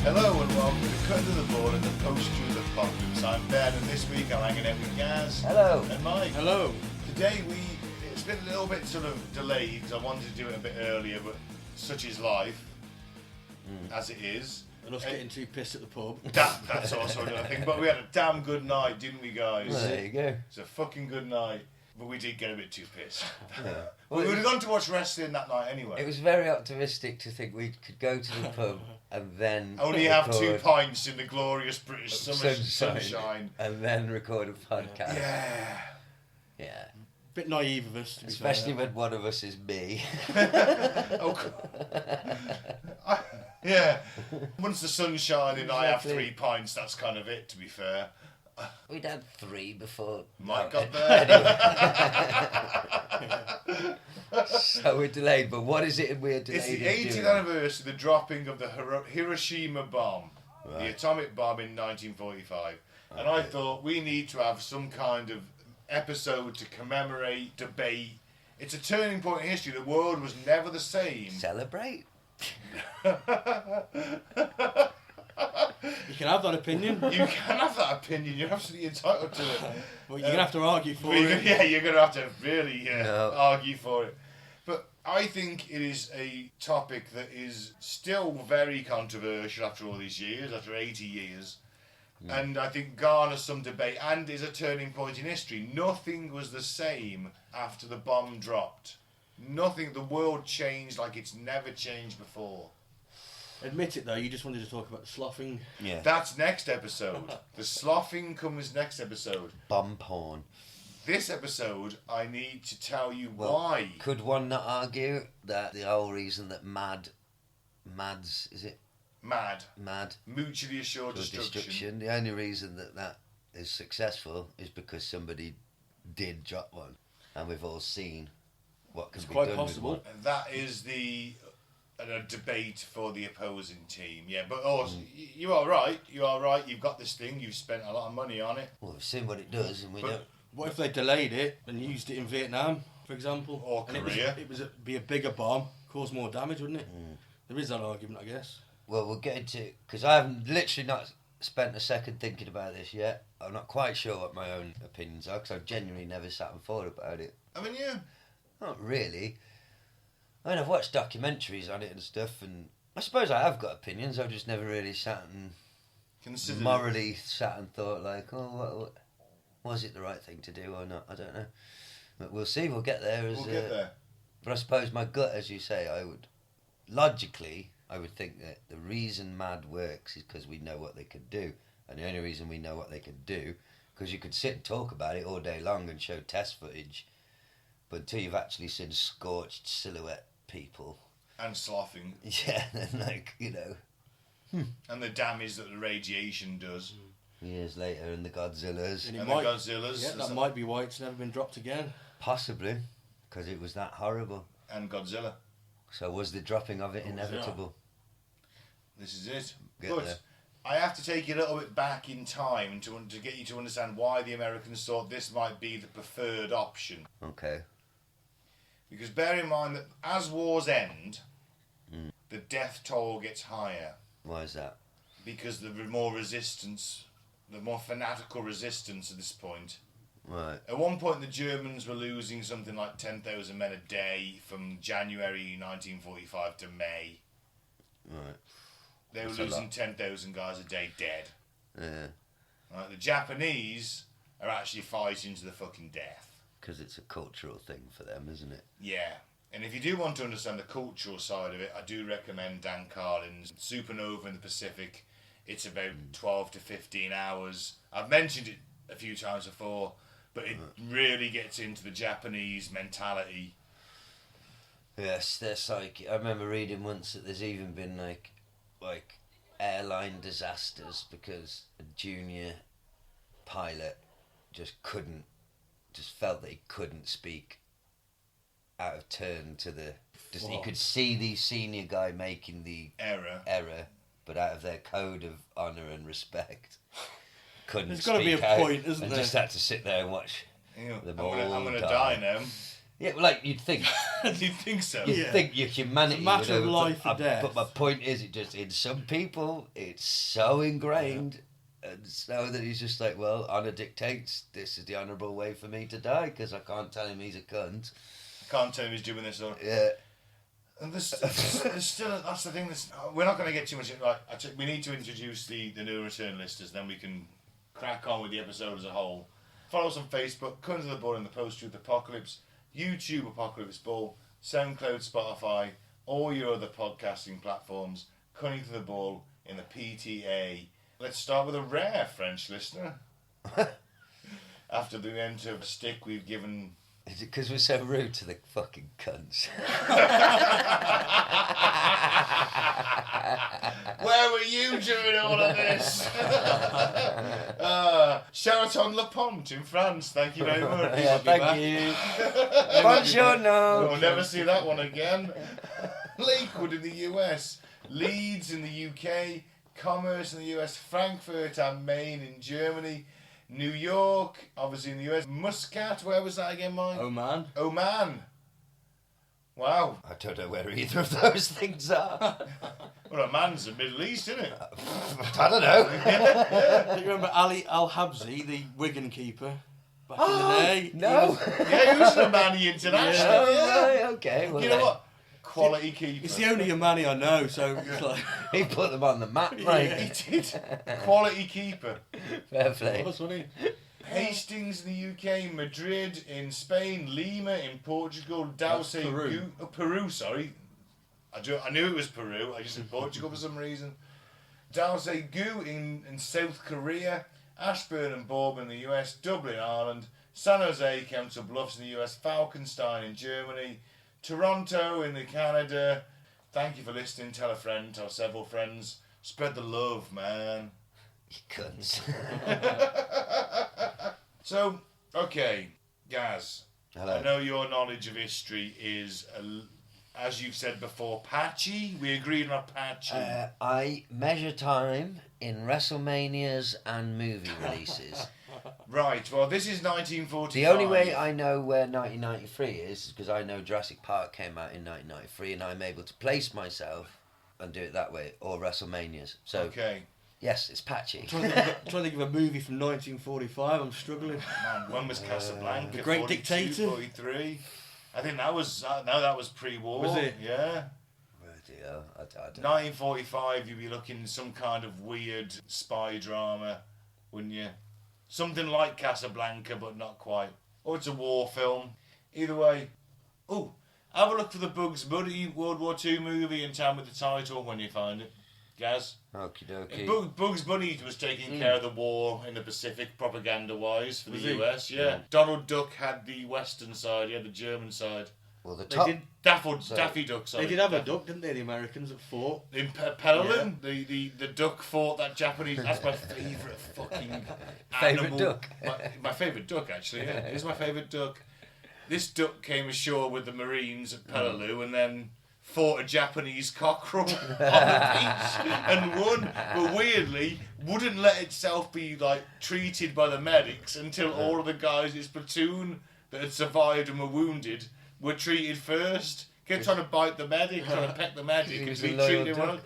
Hello and welcome to Cut to the Board and the Post-Truth Apocalypse. I'm Ben and this week I'm hanging out with Gaz. Hello. And Mike. Hello. Today it's been a little bit sort of delayed because I wanted to do it a bit earlier, but such is life, as it is. And us getting too pissed at the pub. That's also another thing. But we had a damn good night, didn't we, guys? Well, there you go. It's a fucking good night. But we did get a bit too pissed. Yeah. We would have gone to watch wrestling that night anyway. It was very optimistic to think we could go to the pub and then only have 2 pints in the glorious British summer sunshine. And then record a podcast. Yeah. Bit naive of us, to be Especially fair. when one of us is me. Yeah. Once the sun's shining, I have Exactly. 3 pints. That's kind of it, to be fair. We'd had 3 before. Mike got there. there. So we're delayed, but what is it we're delayed It's the in 80th doing? anniversary of the dropping of the Hiroshima bomb, the Right. atomic bomb in 1945. And I thought we need to have some kind of episode to commemorate, debate. It's a turning point in history. The world was never the same. Celebrate? You can have that opinion, but You can have that opinion. You're absolutely entitled to it. you're going to have to argue for it. Yeah, you're going to have to really No. argue for it. But I think it is a topic that is still very controversial after all these years, after 80 years. And I think garners some debate and is a turning point in history. Nothing was the same after the bomb dropped. Nothing. The world changed like it's never changed before. Admit it, though, you just wanted to talk about the sloughing. Yeah. That's next episode. The sloughing comes next episode. Bomb porn. This episode, I need to tell you Well, why. Could one not argue that the whole reason that Mads, is it? Mad. Mutually Assured destruction. The only reason that is successful is because somebody did drop one, and we've all seen what can It's be quite done possible. with one. And that is a debate for the opposing team. Yeah, but also, you are right. You've got this thing. You've spent a lot of money on it. Well, we've seen what it does, and we But- don't. What if they delayed it and used it in Vietnam, for example? Or and Korea. It was be a bigger bomb, cause more damage, wouldn't it? There is that argument, I guess. Well, we'll get into because I haven't literally not spent a second thinking about this yet. I'm not quite sure what my own opinions are because I've genuinely never sat and thought about it. I mean, yeah. Not really. I mean, I've watched documentaries on it and stuff, and I suppose I have got opinions. I've just never really sat and morally sat and thought like, oh, what, was it the right thing to do or not? I don't know. But we'll see. We'll get there. We'll get there. But I suppose my gut, as you say, logically, I would think that the reason MAD works is because we know what they could do. And the only reason we know what they could do, because you could sit and talk about it all day long and show test footage, but until you've actually seen scorched silhouette people. And sloughing. Yeah, then And the damage that the radiation does. years later and the Godzillas. And And might, the Godzillas. Yeah, that might be why it's never been dropped again. Possibly, because it was that horrible. And Godzilla. So was the dropping of it inevitable? This is it. Get But there. I have to take you a little bit back in time to get you to understand why the Americans thought this might be the preferred option. Okay. Because bear in mind that as wars end, the death toll gets higher. Why is that? Because the more resistance, the more fanatical resistance at this point. Right. At one point, the Germans were losing something like 10,000 men a day from January 1945 to May. Right. They were That's a losing lot. 10,000 guys a day dead. Yeah. Right, the Japanese are actually fighting to the fucking death. Because it's a cultural thing for them, isn't it? Yeah. And if you do want to understand the cultural side of it, I do recommend Dan Carlin's Supernova in the Pacific. It's about 12 to 15 hours. I've mentioned it a few times before, but it really gets into the Japanese mentality. Yes, they're psychic. I remember reading once that there's even been like airline disasters because a junior pilot just couldn't just felt that he couldn't speak out of turn to the... Just, he What? could see the senior guy making the Error. but out of their code of honour and respect, couldn't There's speak got to be a out, point, isn't and there? just had to sit there and watch You know, them I'm gonna all die now. Yeah, well, like, you'd think... Do you think so? You'd Yeah. think your humanity It's a matter would of life or death. But my point is, it just, in some people, it's so ingrained, and so that he's just like, well, honour dictates, this is the honourable way for me to die, because I can't tell him he's a cunt. Can't tell him he's doing this or... Yeah. And there's still, that's the thing, we're not going to get too much in, like, we need to introduce the new return listers, then we can crack on with the episode as a whole. Follow us on Facebook, Come to the Ball in the Post-Truth Apocalypse, YouTube Apocalypse Ball, SoundCloud, Spotify, all your other podcasting platforms, Cutting to the Ball in the PTA. Let's start with a rare French listener. After the end of stick we've given... Is it because we're so rude to the fucking cunts? Where were you during all of this? Sheraton Le Pont in France, thank you very much. Yeah, thank you. Buongiorno. We'll never see that one again. Lakewood in the US, Leeds in the UK, Commerce in the US, Frankfurt am Main in Germany, New York, obviously in the US, Muscat, where was that again, Mike? Oman. Oman. Wow. I don't know where either of those things are. Well, Oman's the Middle East, isn't it? I don't know. Do you remember Ali Al-Habsi, the Wigan keeper? Back in the day? No. Yeah, he was an Omani international. Oh, Yeah. right, okay. Well, You know what? Quality keeper. It's the only Omani I know, so it's like... He put them on the map, right? He did. Quality keeper. Fair play. What's funny? Hastings in the UK, Madrid in Spain, Lima in Portugal, Dulce Peru. Peru, sorry. I knew it was Peru, I just said Portugal for some reason. Dulce Gu in South Korea, Ashburn and Bourbon in the US, Dublin, Ireland, San Jose, Council Bluffs in the US, Falkenstein in Germany, Toronto in the Canada. Thank you for listening. Tell a friend, tell several friends. Spread the love, man. You cunts. So, okay, Gaz. Hello. I know your knowledge of history is, as you've said before, patchy. We agreed on a patchy. I measure time in WrestleManias and movie releases. Right, well, this is 1945. The only way I know where 1993 is because I know Jurassic Park came out in 1993 and I'm able to place myself and do it that way, or WrestleManias. So, Okay. yes, it's patchy. Trying to think of a movie from 1945. I'm struggling. Man, when was Casablanca? The Great 42, Dictator? 43? I think that was, no, that was pre-war. Was it? Yeah. I don't know. 1945, you'd be looking some kind of weird spy drama, wouldn't you? Something like Casablanca, but not quite. Or it's a war film. Either way. Oh, have a look for the Bugs Bunny World War II movie and tell me the title when you find it. Gaz? Okie dokie. Bugs Bunny was taking care of the war in the Pacific, propaganda-wise, for the Was he? US, yeah. Donald Duck had the western side, he had the German side. Well, the They top... did. Daffy Duck, sorry. They did have a duck, didn't they? The Americans at fort. In Petalum, the duck fought that Japanese. That's my favourite fucking Favourite animal. duck? My favourite duck, actually. Yeah, it is my favourite duck. This duck came ashore with the Marines at Peleliu and then fought a Japanese cockerel on the beach and won. But weirdly, wouldn't let itself be like treated by the medics until all of the guys in its platoon that had survived and were wounded were treated first. Kept trying to bite the medic, trying to peck the medic, He and was be a loyal treated duck. well.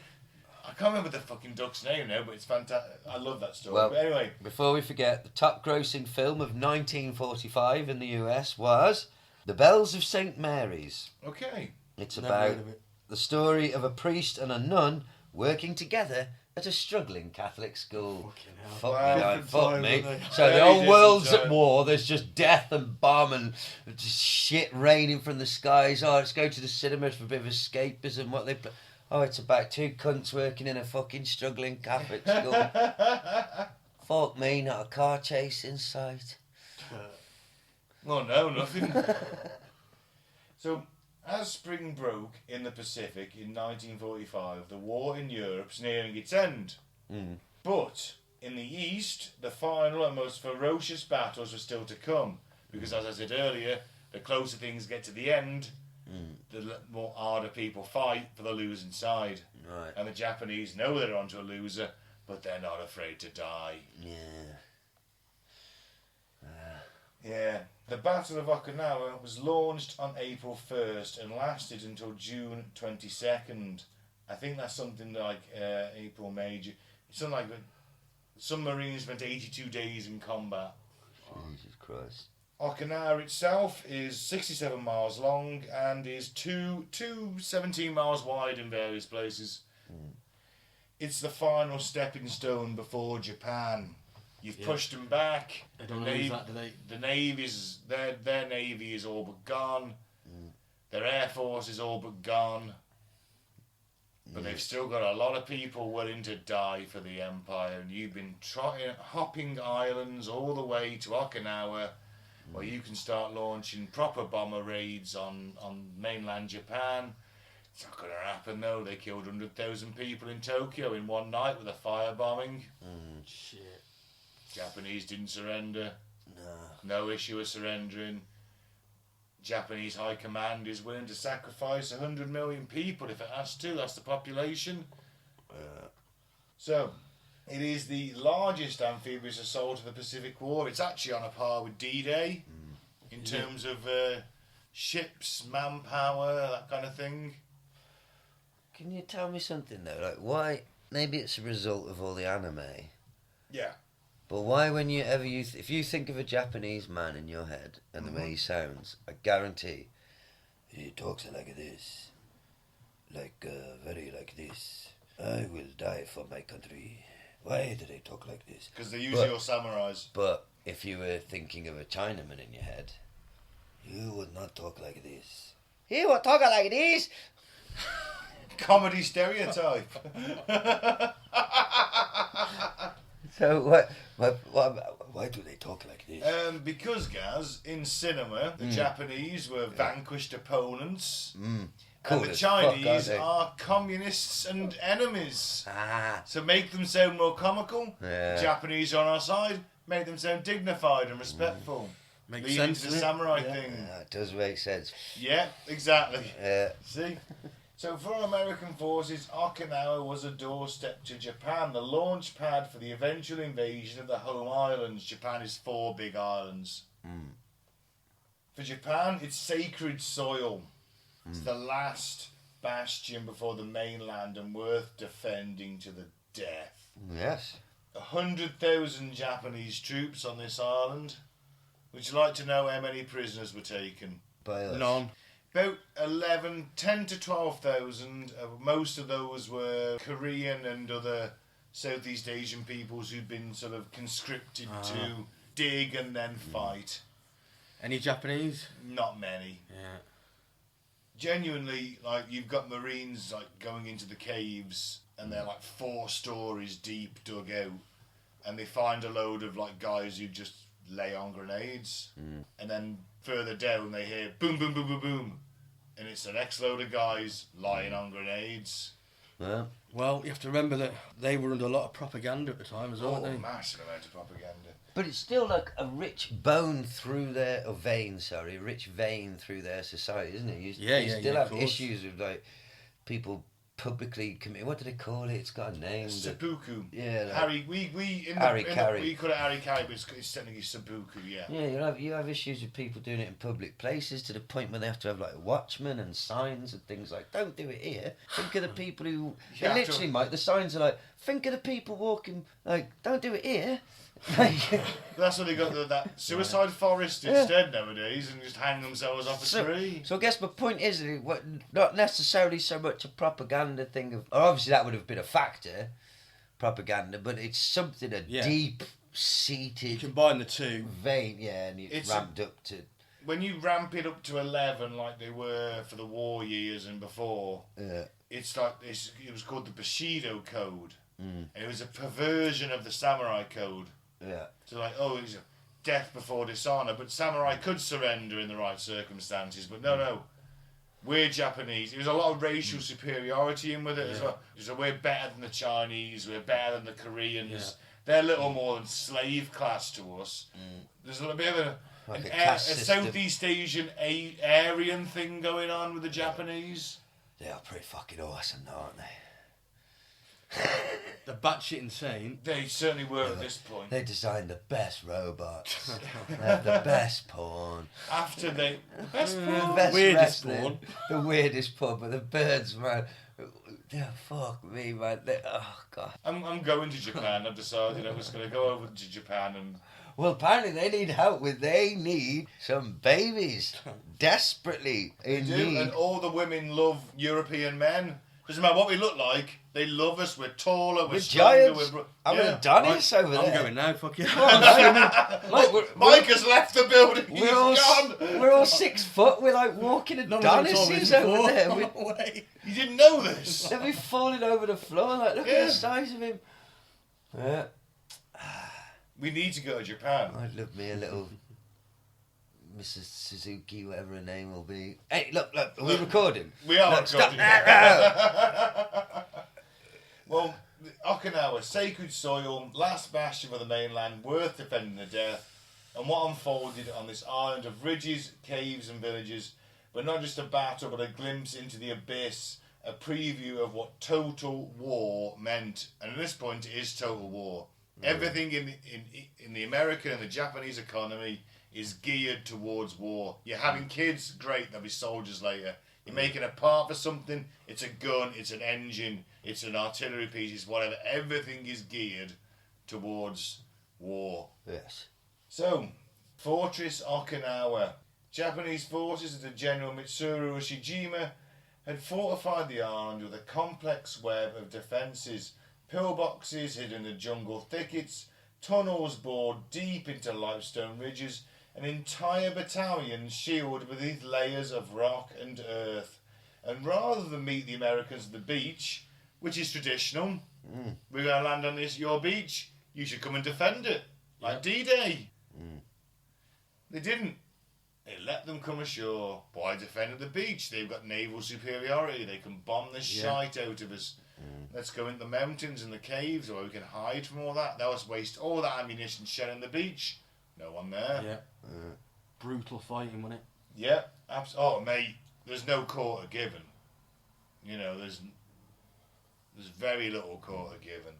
I can't remember the fucking duck's name now, but it's fantastic. I love that story. Well, but anyway, before we forget, the top grossing film of 1945 in the US was The Bells of St. Mary's. okay. It's Never about heard of it. the story of a priest and a nun working together at a struggling Catholic school. Fucking hell. Fuck Wow. me, don't Different fuck time, me. weren't they? So the Very whole different world's at time. war. There's just death and bomb and just shit raining from the skies. Oh, let's go to the cinemas for a bit of escapism. What they play? Oh, it's about two cunts working in a fucking struggling Catholic school. Fuck me, not a car chase in sight. Well, no, nothing. So, as spring broke in the Pacific in 1945, the war in Europe's nearing its end. Mm. But in the East, the final and most ferocious battles were still to come, Because as I said earlier, the closer things get to the end, the more harder people fight for the losing side. Right. And the Japanese know they're onto a loser, but they're not afraid to die. Yeah. Yeah. The Battle of Okinawa was launched on April 1st and lasted until June 22nd. I think that's something like April, May, June. Something like that. Some Marines spent 82 days in combat. Jesus Christ. Okinawa itself is 67 miles long and is 17 miles wide in various places. It's the final stepping stone before Japan. You've pushed them back. They don't lose that, do they? The navy's their navy is all but gone. Their air force is all but gone. But they've still got a lot of people willing to die for the empire, and you've been hopping islands all the way to Okinawa, where you can start launching proper bomber raids on mainland Japan. It's not going to happen though. They killed 100,000 people in Tokyo in one night with a firebombing. Shit. Japanese didn't surrender. No. No issue of surrendering. Japanese high command is willing to sacrifice 100 million people if it has to. That's the population. So, it is the largest amphibious assault of the Pacific War. It's actually on a par with D-Day in terms of ships, manpower, that kind of thing. Can you tell me something though? Like, why? Maybe it's a result of all the anime. Yeah. But why, when if you think of a Japanese man in your head and the way he sounds, I guarantee he talks like this, very like this. I will die for my country. Why do they talk like this? Because they're usually all samurais. But if you were thinking of a Chinaman in your head, you would not talk like this. He would talk like this. Comedy stereotype. So why do they talk like this? Because, Gaz, in cinema, the Japanese were vanquished opponents, Cool and the as Chinese fuck, are communists and enemies. Ah. So make them sound more comical. Yeah. The Japanese are on our side. Make them sound dignified and respectful. Makes Lead sense, into the doesn't it? samurai Yeah. thing. Yeah, it does make sense. Yeah, exactly. Yeah. See? So for American forces, Okinawa was a doorstep to Japan, the launch pad for the eventual invasion of the home islands. Japan is 4 big islands. For Japan, it's sacred soil. It's the last bastion before the mainland and worth defending to the death. Yes. 100,000 Japanese troops on this island. Would you like to know how many prisoners were taken? By us. None. About 10 to 12,000. Most of those were Korean and other Southeast Asian peoples who'd been sort of conscripted to dig and then fight. Any Japanese? Not many. Yeah. Genuinely, like, you've got Marines like going into the caves and they're like 4 stories deep dug out, and they find a load of like guys who just lay on grenades, and then further down they hear boom, boom, boom, boom, boom, and it's the next load of guys lying on grenades. Yeah. Well, you have to remember that they were under a lot of propaganda at the time as well, Oh, weren't they? massive amount of propaganda. But it's still like a rich bone through their, or vein, sorry, a rich vein through their society, isn't it? You still of have course. issues with like people publicly committing. What do they call it? It's got a name. Seppuku. Yeah. Like, Harry, we call it Harry-Kari, but it's technically seppuku. Yeah. yeah, you have issues with people doing it in public places to the point where they have to have like watchmen and signs and things like, don't do it here. Think of the people who You have literally, to- Mike. The signs are like, think of the people walking. Like, don't do it here. That's what they got that suicide forest instead nowadays, and just hang themselves off a tree. So I guess my point is, not necessarily so much a propaganda thing of. Or obviously that would have been a factor, propaganda, but it's something Yeah. deep You seated combine the two. vein, yeah, and it's It's ramped up to. When you ramp it up to 11, like they were for the war years and before, it's like this. It was called the Bushido Code, and it was a perversion of the Samurai Code. Yeah. So like, oh, it's death before dishonor, but samurai could surrender in the right circumstances. But no, we're Japanese. There was a lot of racial superiority in with it as well. So we're better than the Chinese. We're better than the Koreans. Yeah. They're little more than slave class to us. There's a bit of Like a a caste system. Southeast Asian Aryan thing going on with the Japanese. They are pretty fucking awesome, though, aren't they? They're batshit insane. They certainly were at this point. They designed the best robots. They have the best porn. After the best The porn. best Weirdest wrestling, porn. The weirdest porn, but the birds, man. Yeah, fuck me, man. Oh, God. I'm going to Japan. I've decided I'm just going to go over to Japan and... Well, apparently they need help they need some babies. Desperately in do, need. and all the women love European men. Doesn't matter what we look like, they love us. We're taller, we're stronger. giants. I'm an Adonis over there. I'm going now, fuck you. Mike has left the building. He's gone. We're all 6 foot. We're like walking Adonises over there. You didn't know this. They'll be falling over the floor. Like, look at the size of him. Yeah. We need to go to Japan. I'd love me a little Mrs. Suzuki, whatever her name will be. Hey, look, are we recording? We are recording. Well, Okinawa, sacred soil, last bastion of the mainland, worth defending to death. And what unfolded on this island of ridges, caves and villages, but not just a battle, but a glimpse into the abyss, a preview of what total war meant. And at this point, it is total war. Everything in the American and the Japanese economy is geared towards war. You're having kids, great, they'll be soldiers later. You're making a part for something, it's a gun, it's an engine, it's an artillery piece, it's whatever. Everything is geared towards war. Yes. So, Fortress Okinawa. Japanese forces under General Mitsuru Ushijima had fortified the island with a complex web of defences. Pillboxes hidden in the jungle thickets, tunnels bored deep into limestone ridges, an entire battalion shielded beneath layers of rock and earth. And rather than meet the Americans at the beach, which is traditional, we're going to land on your beach, you should come and defend it, like D-Day. They didn't. They let them come ashore. Why defend at the beach? They've got naval superiority. They can bomb the shite out of us. Let's go into the mountains and the caves where we can hide from all that. That was waste all that ammunition shelling the beach. No one there. Yeah. Brutal fighting, wasn't it? Yeah. Oh, mate, there's no quarter given. You know, there's very little quarter given.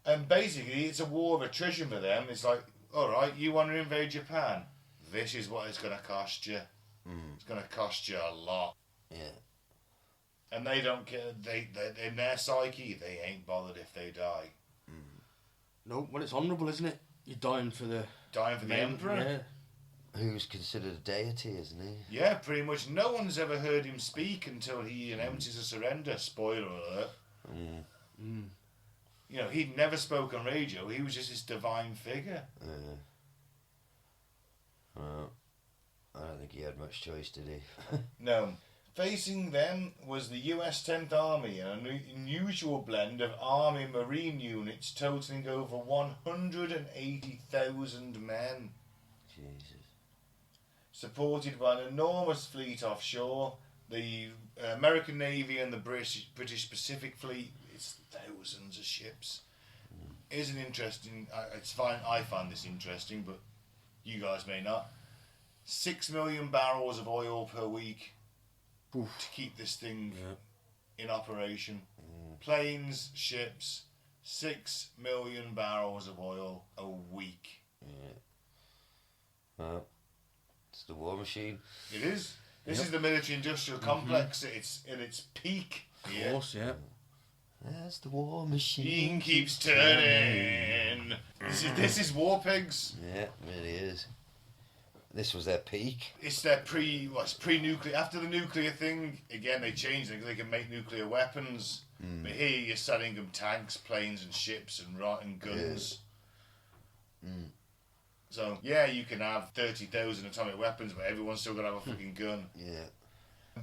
And basically, it's a war of attrition for them. It's like, all right, you want to invade Japan? This is what it's going to cost you. It's going to cost you a lot. Yeah. And they don't care. They in their psyche, they ain't bothered if they die. No, well, it's honourable, isn't it? You're dying for the Emperor. Yeah. Who's considered a deity, isn't he? Yeah, pretty much. No one's ever heard him speak until he announces a surrender. Spoiler alert. You know, he'd never spoke on radio. He was just this divine figure. Well, I don't think he had much choice, did he? No. Facing them was the US 10th Army, an unusual blend of Army and Marine units totaling over 180,000 men. Jesus. Supported by an enormous fleet offshore, the American Navy and the British Pacific Fleet. It's thousands of ships. Is an interesting. It's fine. I find this interesting, but you guys may not. 6 million barrels of oil per week to keep this thing in operation. Planes, ships, 6 million barrels of oil a week. Yeah. Well, it's the war machine. It is. This is the military-industrial complex. It's in its peak. Of course, yeah. That's the war machine. Machine keeps turning. This is War Pigs. Yeah, it really is. This was their peak. It's their pre-nuclear. After the nuclear thing, again, they changed it. They can make nuclear weapons. But here you're selling them tanks, planes and ships and guns. So, yeah, you can have 30,000 atomic weapons, but everyone's still got to have a fucking gun. Yeah.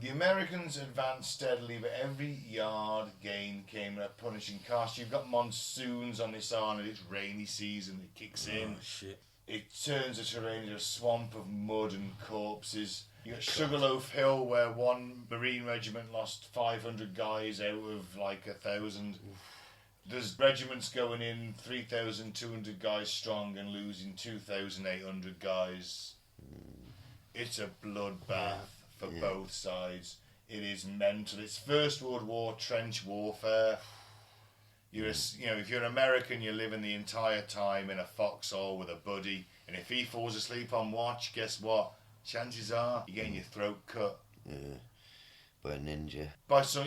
The Americans advanced steadily, but every yard gain came at a punishing cost. You've got monsoons on this island, it's rainy season, it kicks in. Oh, shit. It turns the terrain into a swamp of mud and corpses. You got Sugarloaf Hill, where one Marine regiment lost 500 guys out of like 1,000. There's regiments going in 3,200 guys strong and losing 2,800 guys It's a bloodbath for both sides. It is mental. It's First World War trench warfare. If you're an American, you're living the entire time in a foxhole with a buddy, and if he falls asleep on watch, guess what? Chances are you're getting your throat cut. Yeah. By a ninja. By some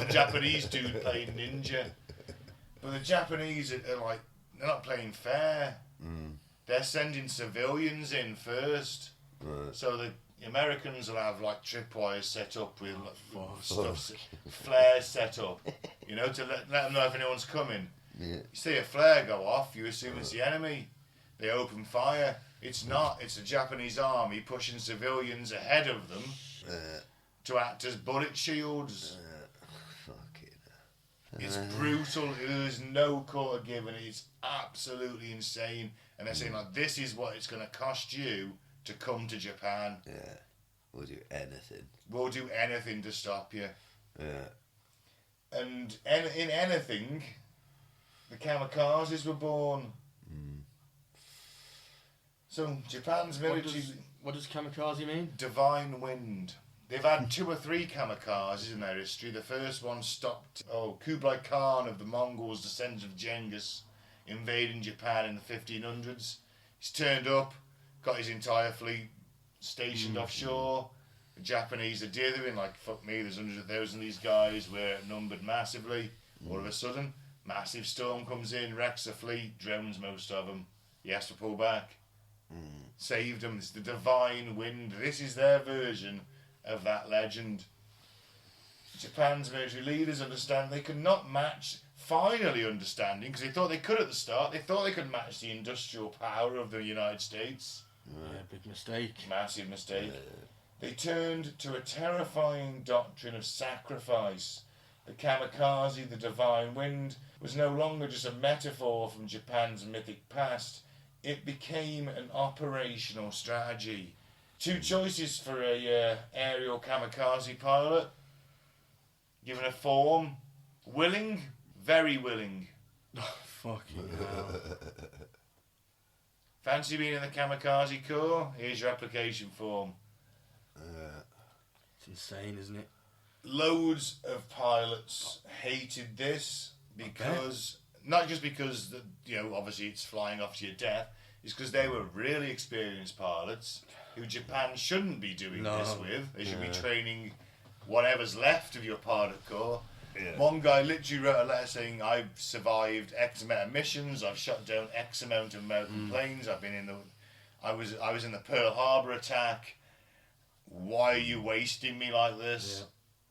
Japanese dude playing ninja. But the Japanese are like, they're not playing fair. They're sending civilians in first. Right. So the Americans will have like tripwires set up with flares set up, to let them know if anyone's coming. Yeah. You see a flare go off, you assume it's the enemy. They open fire. It's not. It's the Japanese army pushing civilians ahead of them to act as bullet shields. It's brutal. There's no quarter given. It's absolutely insane. And they're saying like, this is what it's going to cost you to come to Japan. Yeah, we'll do anything. We'll do anything to stop you. Yeah. And in anything, the kamikazes were born. So Japan's military... What does kamikaze mean? Divine wind. They've had 2 or 3 kamikazes in their history. The first one stopped Kublai Khan of the Mongols, descendant of Genghis, invading Japan in the 1500s. He's turned up, got his entire fleet stationed offshore. The Japanese are dithering like, fuck me, there's hundreds of thousands of these guys, we're outnumbered massively. All of a sudden, massive storm comes in, wrecks the fleet, drowns most of them. He has to pull back. Saved them. It's the divine wind. This is their version of that legend. Japan's military leaders understand they could not match, finally understanding, because they thought they could at the start, they thought they could match the industrial power of the United States. Yeah, big mistake. Massive mistake. They turned to a terrifying doctrine of sacrifice. The kamikaze, the divine wind, was no longer just a metaphor from Japan's mythic past. It became an operational strategy. 2 choices for a aerial kamikaze pilot. Given a form: willing, very willing. Oh, fucking hell. Fancy being in the kamikaze corps? Here's your application form. It's insane, isn't it? Loads of pilots hated this because, not just because, obviously it's flying off to your death, it's because they were really experienced pilots who Japan shouldn't be doing this with. They should be training whatever's left of your pilot corps. Yeah. One guy literally wrote a letter saying, I've survived X amount of missions, I've shot down X amount of American planes, I was in the Pearl Harbor attack. Why are you wasting me like this?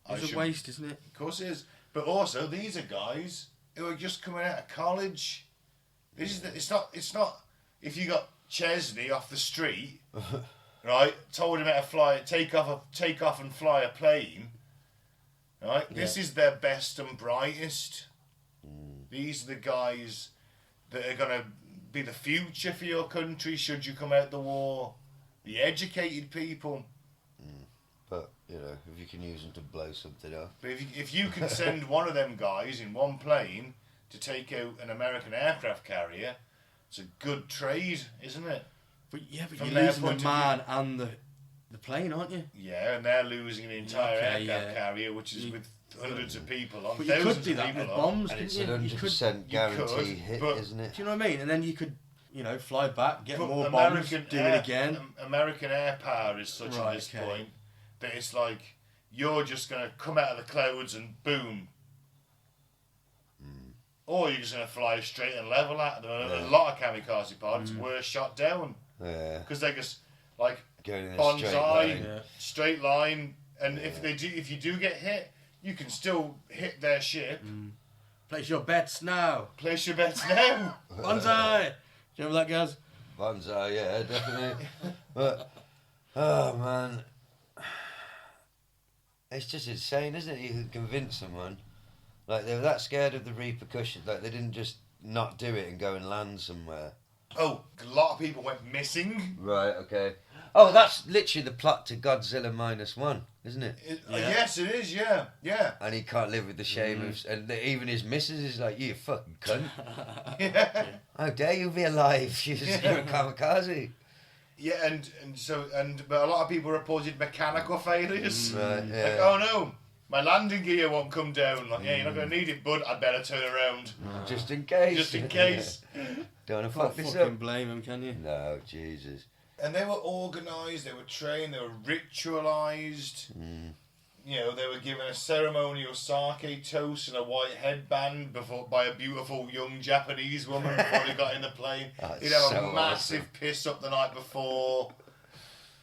Yeah. It's a waste, isn't it? Of course it is. But also, these are guys who are just coming out of college. It's not. If you got Chesney off the street, right? Told him how to take off and fly a plane. Right? Yeah. This is their best and brightest. These are the guys that are going to be the future for your country should you come out the war. The educated people. But, if you can use them to blow something up. But if you can send one of them guys in one plane to take out an American aircraft carrier, it's a good trade, isn't it? But you're losing the man and the plane, aren't you? Yeah, and they're losing an entire aircraft carrier, which is with hundreds of people on, but you thousands could do of that people with on. bombs, And it's couldn't you? 100% guarantee hit, but, isn't it? Do you know what I mean? And then you could, fly back, get but more bombs, do it again. American air power is such at this point that it's like you're just going to come out of the clouds and boom. Or you're just going to fly straight and level at them. A lot of kamikaze pilots were shot down. Yeah. Because they just, like, going in a bonsai, straight line. And if you do get hit, you can still hit their ship. Place your bets now. Place your bets now. Bonsai. Do you remember that, guys? Bonsai, yeah, definitely. But, oh, man. It's just insane, isn't it? You can convince someone. Like, they were that scared of the repercussions. Like, they didn't just not do it and go and land somewhere. Oh, a lot of people went missing. Right, okay. Oh, that's literally the plot to Godzilla -1, isn't it? Yes, it is, yeah. And he can't live with the shame of... And even his missus is like, you fucking cunt. Yeah. How dare you be alive? You're a kamikaze. Yeah, but a lot of people reported mechanical failures. Right, yeah. Like, oh no, my landing gear won't come down. Like, yeah, you're not going to need it, bud. I'd better turn around. Just in case. Just in case. Don't want to Can't fuck this fucking up. blame him, can you? No, Jesus. And they were organised, they were trained, they were ritualised. You know, they were given a ceremonial sake toast and a white headband by a beautiful young Japanese woman before they got in the plane. That's They'd have so a massive awesome. piss up the night before.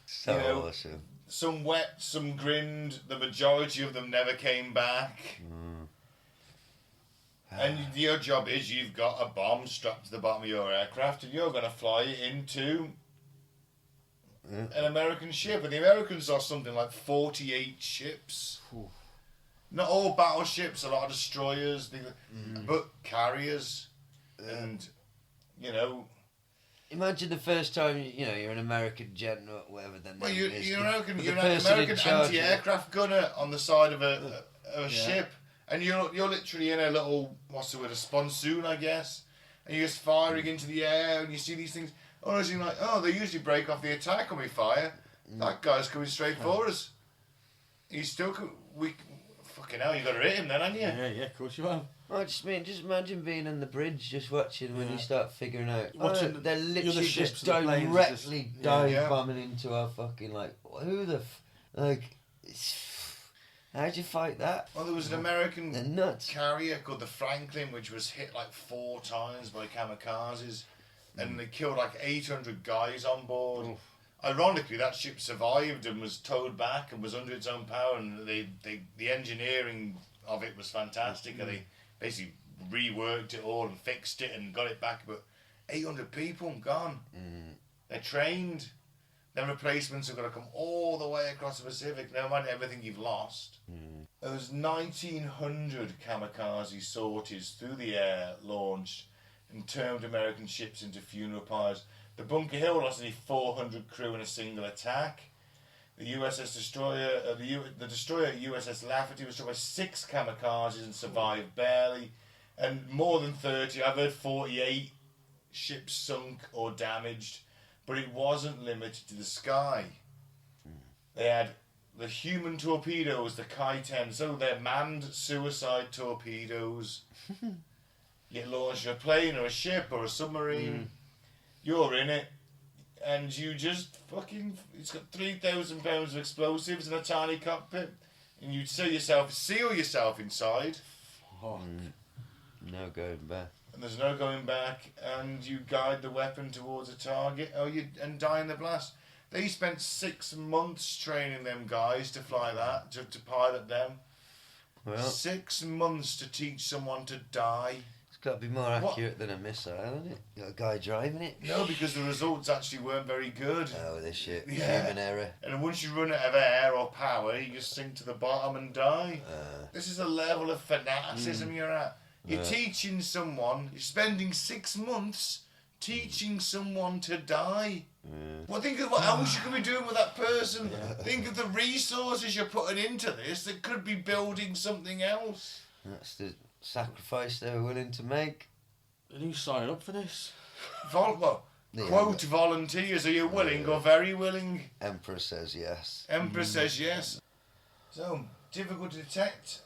So You know, awesome. Some wept, some grinned. The majority of them never came back. And your job is you've got a bomb strapped to the bottom of your aircraft and you're going to fly it into an American ship. And the Americans are something like 48 ships. Ooh. Not all battleships, a lot of destroyers, but carriers. And, you know... Imagine the first time you're an American general or whatever. Then Well, you're an American in charge anti-aircraft gunner on the side of a ship. And you're literally in a little, what's the word, a sponsoon, I guess. And you're just firing into the air, and you see these things. Honestly, like, they usually break off the attack when we fire. That guy's coming straight for us. He's still, fucking hell, you got to hit him then, haven't you? Yeah, of course you have. I just mean, just imagine being on the bridge, just watching when you start figuring out. Watching They're the literally other ships just and the planes directly just- dive Yeah. bombing into our fucking who the how'd you fight that? Well, there was an They're American nuts. carrier called the Franklin, which was hit like 4 times by kamikazes, and they killed like 800 guys on board. Oof. Ironically, that ship survived and was towed back and was under its own power, and the engineering of it was fantastic, and they basically reworked it all and fixed it and got it back. But 800 people gone. They're trained. Then replacements are going to come all the way across the Pacific, no matter everything you've lost. There was 1,900 kamikaze sorties through the air launched and turned American ships into funeral pyres. The Bunker Hill lost nearly 400 crew in a single attack. The USS Destroyer, the destroyer USS Lafferty was struck by 6 kamikazes and survived barely. And more than 30, I've heard 48 ships sunk or damaged. But it wasn't limited to the sky. They had the human torpedoes, the Kai-10, so they're manned suicide torpedoes. You get launched a plane or a ship or a submarine. You're in it, and you just it's got 3,000 pounds of explosives in a tiny cockpit, and you seal yourself inside. No going back. And there's no going back, and you guide the weapon towards a target, and die in the blast. They spent 6 months training them guys to fly that, to pilot them. Well, 6 months to teach someone to die. it's got to be more accurate than a missile, hasn't it? You got a guy driving it. No, because the results actually weren't very good. Oh, this shit. Yeah. Human error. And once you run out of air or power, you just sink to the bottom and die. This is a level of fanaticism you're at. You're teaching someone, you're spending 6 months teaching someone to die. Well, think of what else you could be doing with that person. Think of the resources you're putting into this that could be building something else. That's the sacrifice they were willing to make. And who's signing up for this? Quote volunteers, are you willing or very willing? Emperor says yes. Emperor says yes. So, difficult to detect.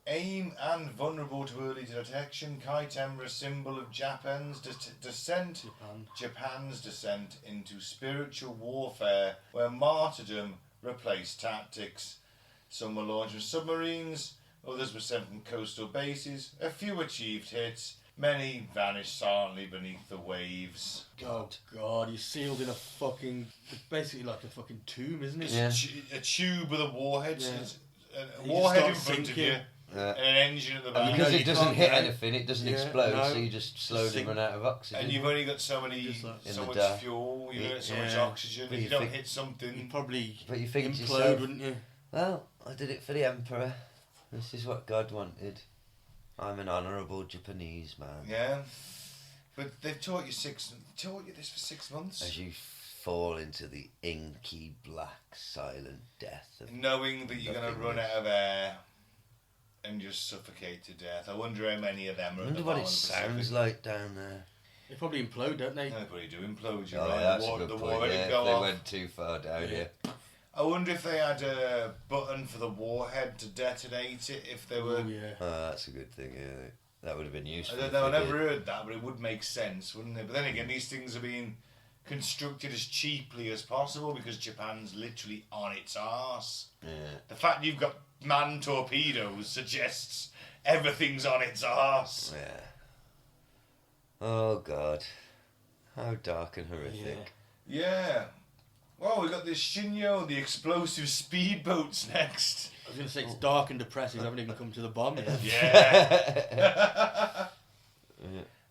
Aim and vulnerable to early detection. Kai-10 were a symbol of Japan's descent into spiritual warfare, where martyrdom replaced tactics. Some were launched from submarines, others were sent from coastal bases. A few achieved hits, many vanished silently beneath the waves. Oh God, you're sealed in a fucking, it's basically like a fucking tomb, isn't it? Yeah. A tube with a warhead. Yeah. A You warhead in just front start of you. sinking. Yeah. And an engine at the back. Because you it doesn't can't hit go. anything, it doesn't Yeah, explode, no. so you just slowly Sink. run out of oxygen. And you've only got so Just so in much the dark. fuel, you get so much Yeah. oxygen. But If you you don't think- hit something, You'd probably But you think to implode, yourself, wouldn't you? well, I did it for the Emperor. This is what God wanted. I'm an honourable Japanese man. yeah. But they've taught you this for 6 months, As you fall into the inky, black, silent death of knowing that you're going to run out of air and just suffocate to death. I wonder how many of them are. I at wonder the what bottom it of the sounds Pacific. like down there. They probably implode, don't they? They probably do implode, you're Oh, right. yeah, that's the a good water point. would Yeah, go if they off. went too far down, yeah. I wonder if they had a button for the warhead to detonate it if they were... Oh, yeah. Oh, that's a good thing, yeah. That would have been useful. I don't if know, I they never did. heard that, but it would make sense, wouldn't it? But then again, these things are being constructed as cheaply as possible because Japan's literally on its arse. Yeah. The fact you've got manned torpedoes suggests everything's on its arse. Yeah. Oh, God. How dark and horrific. Yeah. Well, we've got this Shinyo, the explosive speedboats next. I was going to say it's dark and depressing. We haven't even come to the bomb yet. Yeah.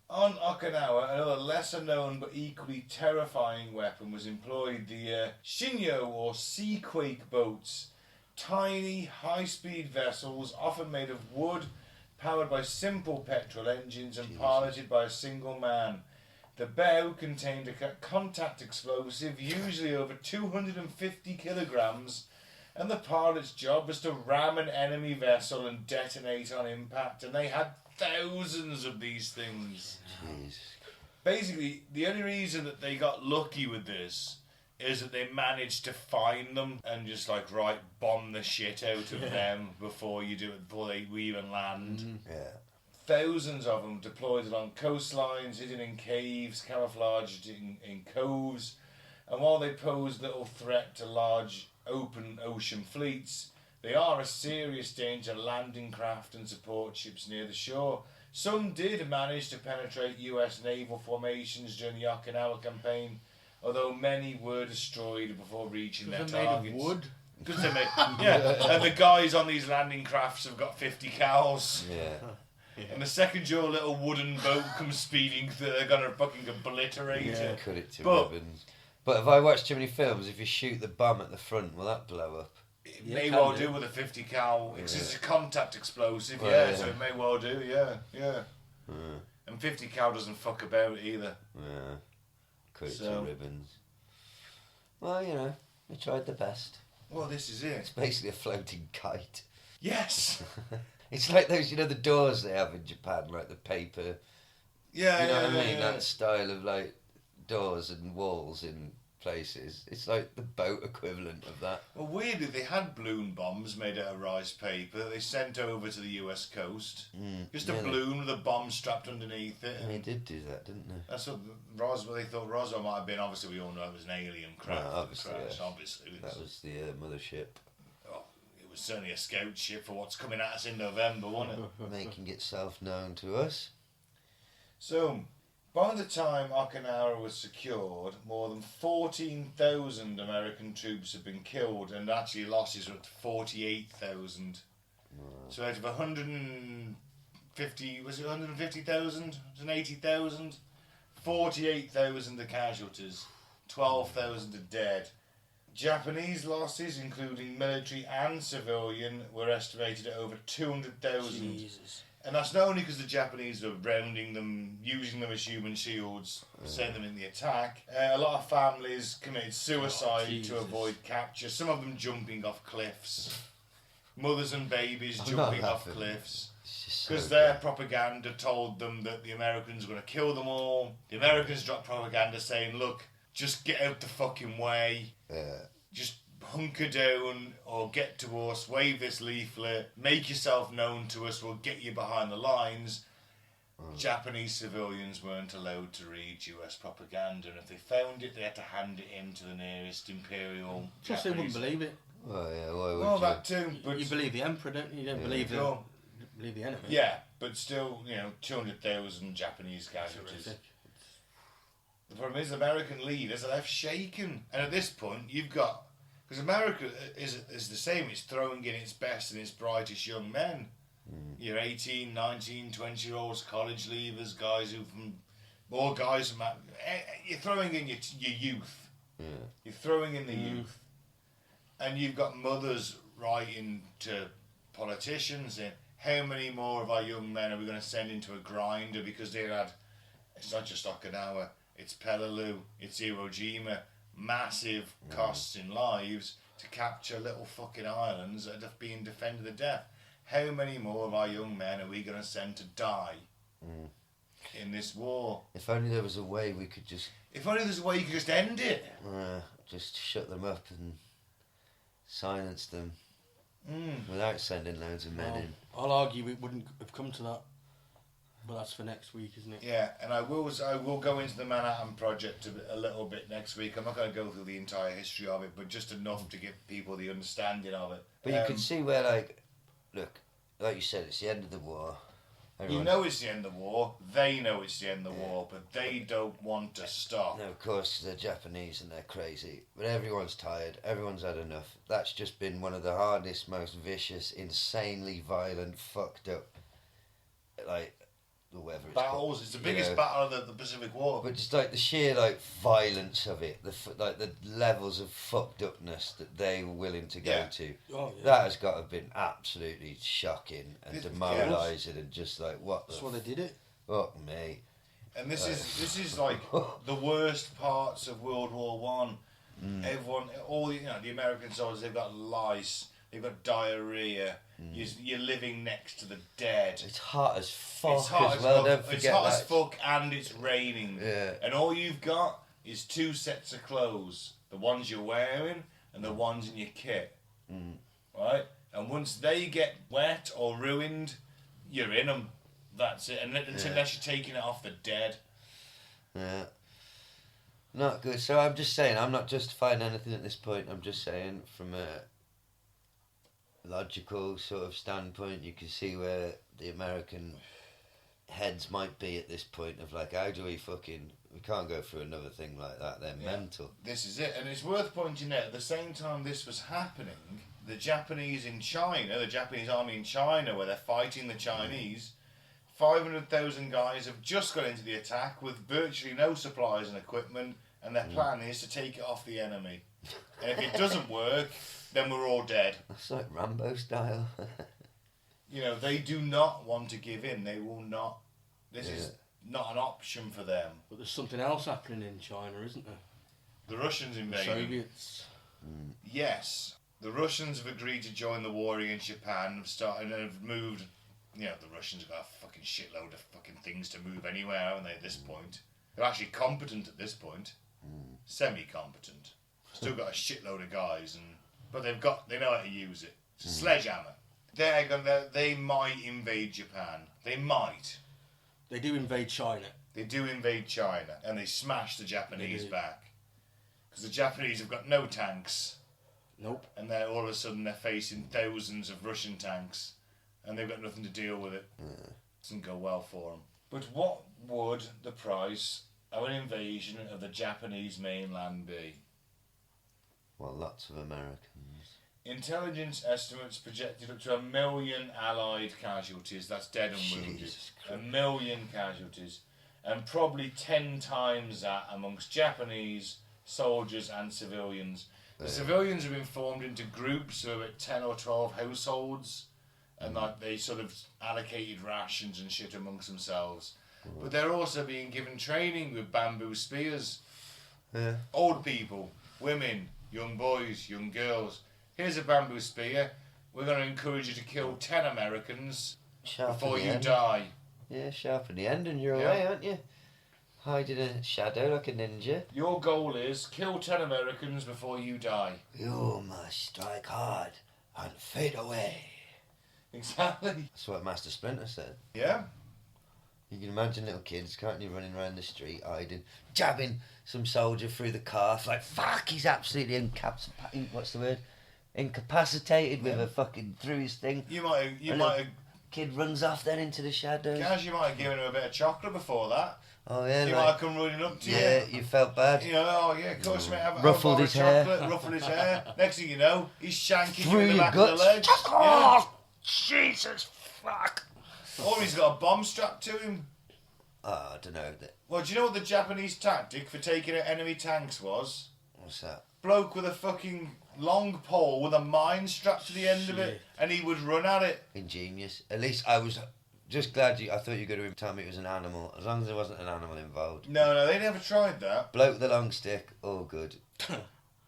On Okinawa, another lesser known but equally terrifying weapon was employed, the Shinyo or Seaquake boats. Tiny, high-speed vessels, often made of wood, powered by simple petrol engines and piloted by a single man. The bow contained a contact explosive, usually over 250 kilograms, and the pilot's job was to ram an enemy vessel and detonate on impact, and they had thousands of these things. Jeez. Basically, the only reason that they got lucky with this is that they managed to find them and just bomb the shit out of them before they even land. Yeah. Thousands of them deployed along coastlines, hidden in caves, camouflaged in coves, and while they pose little threat to large open ocean fleets, they are a serious danger to landing craft and support ships near the shore. Some did manage to penetrate US naval formations during the Okinawa campaign, although many were destroyed before reaching their They're made targets. of wood. Because they're made, yeah, and the guys on these landing crafts have got 50 cows. Yeah. And the second your little wooden boat comes speeding through, they're gonna fucking obliterate it. Cut it to But- ribbons. But if I watch too many films, if you shoot the bomb at the front, will that blow up? It Yeah, may can well do. do with a 50 cal. It's Yeah. a contact explosive, Well, yeah, yeah. so it may well do, yeah. Yeah. And 50 cal doesn't fuck about either. Yeah. Cut it So- to ribbons. Well, you know, they tried their best. Well, this is It's it. basically a floating kite. Yes! It's like those, the doors they have in Japan, like the paper. Yeah, You know yeah, what I mean? yeah. That style of doors and walls in places. It's like the boat equivalent of that. Well, weirdly, they had balloon bombs made out of rice paper that they sent over to the US coast. Just a Yeah, balloon with a bomb strapped underneath it. They did do that, didn't they? That's what they thought Roswell might have been. Obviously, we all know it was an alien craft. Well, obviously, crash, yeah. obviously. That was the mothership. It was certainly a scout ship for what's coming at us in November, wasn't it? Making itself known to us. So, by the time Okinawa was secured, more than 14,000 American troops had been killed, and actually losses were at 48,000. So out of 150, was it 150,000? 180,000? 48,000 the casualties, 12,000 are dead. Japanese losses, including military and civilian, were estimated at over 200,000. Jesus. And that's not only because the Japanese were rounding them, using them as human shields, sending them in the attack. A lot of families committed suicide to Jesus. avoid capture, some of them jumping off cliffs. Mothers and babies I'm not jumping off laughing. cliffs. It's just Because so their good. propaganda told them that the Americans were going to kill them all. The Americans dropped propaganda saying, look, just get out the fucking way. Yeah. Just hunker down or get to us, wave this leaflet, make yourself known to us, we'll get you behind the lines. Japanese civilians weren't allowed to read US propaganda, and if they found it, they had to hand it in to the nearest imperial Plus, they wouldn't Japanese. believe it. Well, yeah, why would Well, you? that too, but You believe the emperor, don't you? You don't Yeah. believe the Sure. believe the enemy. yeah, but still, 200,000 Japanese It's casualties. horrific. The problem is, the American leaders are left shaken, and at this point, you've got, because America is the same. It's throwing in its best and its brightest young men. Your 18, 19, 20-year-olds, college leavers, guys who more guys from. You're throwing in your youth. Yeah. You're throwing in the youth, and you've got mothers writing to politicians saying, "How many more of our young men are we going to send into a grinder because they had? It's not just Okinawa. It's Peleliu. It's Iwo Jima. Massive costs in lives to capture little fucking islands that are being defended to death. How many more of our young men are we going to send to die?" in this war. If only there was a way we could just... If only there's a way you could just end it. Just shut them up and silence them Mm. without sending loads of men in. I'll argue it wouldn't have come to that. But that's for next week, isn't it? Yeah, and I will go into the Manhattan Project a little bit next week. I'm not going to go through the entire history of it, but just enough to give people the understanding of it. But you can see where, like, look, like you said, it's the end of the war. You know it's the end of the war. They know it's the end of the war, but they don't want to stop. No, of course, they're Japanese and they're crazy. But everyone's tired. Everyone's had enough. That's just been one of the hardest, most vicious, insanely violent, fucked up, like, whatever it's Battles. called. It's the biggest battle of the Pacific War. But just like the sheer violence of it, the levels of fucked upness that they were willing to go to, that has got to have been absolutely shocking and demoralising and just like what. That's why they did it. Fuck me. And this is like the worst parts of World War One. Everyone, the American soldiers, they've got lice, they've got diarrhea. You're living next to the dead. It's hot as fuck It's hot as well. fuck. Don't forget It's hot that. as fuck, and it's raining. Yeah. And all you've got is 2 sets of clothes: the ones you're wearing and the ones in your kit. Right? And once they get wet or ruined, you're in them. That's it. And unless you're taking it off the dead. Yeah. Not good. So I'm just saying, I'm not justifying anything at this point. I'm just saying from a logical sort of standpoint, you can see where the American heads might be at this point of like, how do we can't go through another thing like that. They're mental. This is it. And it's worth pointing out, at the same time this was happening, the Japanese in China, the Japanese army in China, where they're fighting the Chinese, 500,000 guys have just got into the attack with virtually no supplies and equipment, and their plan is to take it off the enemy. And if it doesn't work, then we're all dead. That's like Rambo style. They do not want to give in. They will not. This is not an option for them. But there's something else happening in China, isn't there? The Russians The invading. Soviets. Yes. The Russians have agreed to join the war against Japan, have moved. The Russians have got a fucking shitload of fucking things to move anywhere, haven't they, at this point? They're actually competent at this point. Semi-competent. Still got a shitload of guys, but they know how to use it. It's a sledgehammer. They might invade Japan. They might. They do invade China. They do invade China, and they smash the Japanese back. Because the Japanese have got no tanks. Nope. And then all of a sudden they're facing thousands of Russian tanks, and they've got nothing to deal with it. Doesn't go well for them. But what would the price of an invasion of the Japanese mainland be? Well, lots of Americans. Intelligence estimates projected up to 1 million Allied casualties. That's dead and wounded. Jesus 1 million casualties. And probably 10 times that amongst Japanese soldiers and civilians. The civilians have been formed into groups of about 10 or 12 households, and they sort of allocated rations and shit amongst themselves. But they're also being given training with bamboo spears. Yeah. Old people, women, young boys, young girls. Here's a bamboo spear. We're going to encourage you to kill 10 Americans before you die. Yeah, sharpen the end and you're away, aren't you? Hide in a shadow like a ninja. Your goal is kill 10 Americans before you die. You must strike hard and fade away. Exactly. That's what Master Splinter said. Yeah. You can imagine little kids, can't you, running around the street, hiding, jabbing some soldier through the calf, like, fuck, he's absolutely incapacitated with a fucking, through his thing. You might have... Kid runs off then into the shadows. Guys, you might have given him a bit of chocolate before that. Oh, yeah. He might have come running up to you. Yeah, you felt bad. Of course, mate, have Ruffled a his hair. ruffled his hair. Next thing you know, he's shanking Through you in the your back guts. of the legs. Oh, Jesus, fuck. Or he's got a bomb strapped to him. Oh, I don't know. Well, do you know what the Japanese tactic for taking out enemy tanks was? What's that? Bloke with a fucking long pole with a mine strapped to the end of it, and he would run at it. Ingenious. At least I was just glad I thought you were going to tell me it was an animal. As long as there wasn't an animal involved. No, they never tried that. Bloke with a long stick. Oh, good.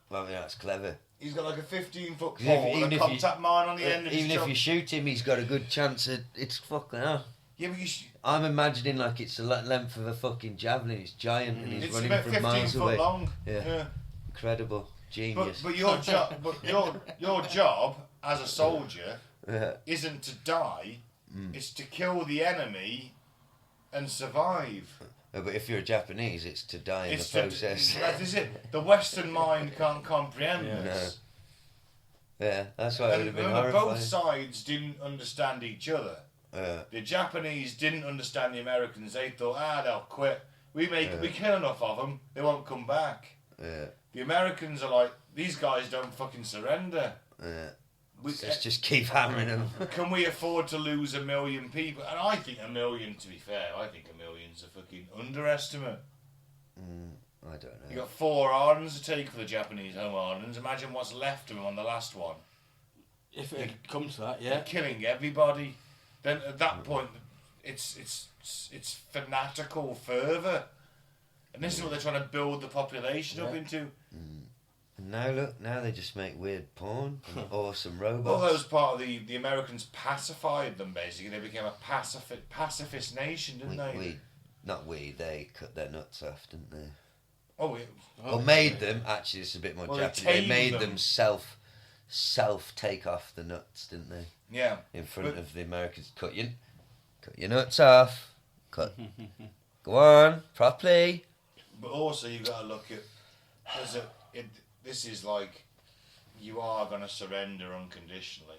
Well, yeah, that's clever. He's got like a 15-foot Even pole with if a contact mine on the end of his Even if trunk. you shoot him, he's got a good chance at it's fucking hell. Yeah, but I'm imagining like it's the length of a fucking javelin. It's giant and he's it's running about from 15 miles foot away. long. Yeah. Incredible. Genius. But your job as a soldier Yeah. isn't to die. It's to kill the enemy and survive. No, but if you're a Japanese, it's to die in It's the process. that is it. The Western mind can't comprehend this. Yeah, that's why it would have been remember, horrifying. both sides didn't understand each other. The Japanese didn't understand the Americans. They thought, they'll quit. We kill enough of them, they won't come back. The Americans are like, these guys don't fucking surrender. Let's just keep hammering them. Can we afford to lose 1 million people? And I think 1 million, to be fair, I think 1 million's a fucking underestimate. I don't know. You got 4 islands to take for the Japanese home islands. Imagine what's left of them on the last one. If it comes to that, yeah. They're killing everybody. Then at that point, it's fanatical fervour. And this is what they're trying to build the population up into. And now look, now they just make weird porn and awesome robots. All those part of the Americans pacified them, basically. They became a pacifist nation, didn't they? They cut their nuts off, didn't they? Or made them, actually it's a bit more Japanese, they made them self take off the nuts, didn't they? Yeah. In front of the Americans. Cut your nuts off. Go on, properly. But also you've got to look at, this is like, you are going to surrender unconditionally.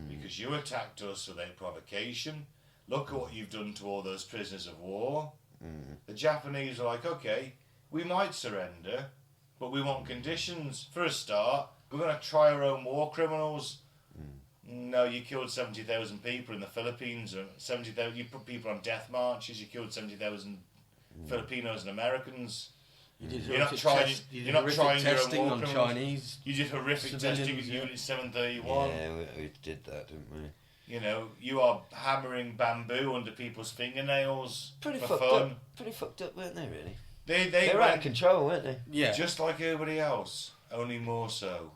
Because you attacked us without provocation. Look at what you've done to all those prisoners of war. The Japanese are like, okay, we might surrender, but we want conditions. For a start, we're going to try our own war criminals. No, you killed 70,000 people in the Philippines. 70,000. You put people on death marches. You killed 70,000 Filipinos and Americans. You're not trying your own war criminals. Chinese. You did horrific testing at Unit 731. Yeah, we did that, didn't we? You know, you are hammering bamboo under people's fingernails Pretty for fucked fun. up. Pretty fucked up, weren't they? Really? They were out of control, weren't they? Yeah. just like everybody else, only more so.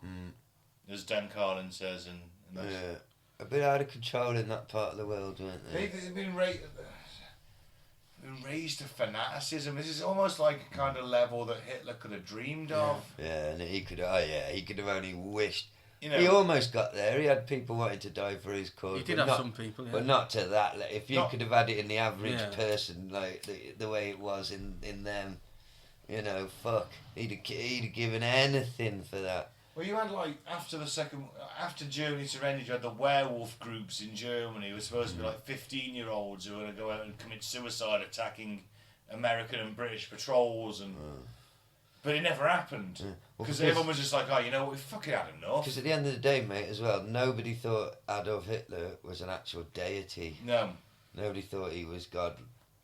As Dan Carlin says, and Yeah, a bit out of control in that part of the world, weren't they? they've been raised to fanaticism. This is almost like a kind of level that Hitler could have dreamed of. Yeah, and he could have only wished. You know, He almost got there. He had people wanting to die for his cause. He did but have not, some people, yeah. but not to that. If you Not- could have had it in the average Yeah. person, like the way it was in them, you know, fuck, he'd have given anything for that. well, you had like after Germany surrendered, you had the werewolf groups in Germany. It was supposed to be like 15-year-olds who were going to go out and commit suicide, attacking American and British patrols, and but it never happened because everyone was just like, oh, you know what, we fucking had enough. Because at the end of the day, mate, as well, nobody thought Adolf Hitler was an actual deity. No, Nobody thought he was God.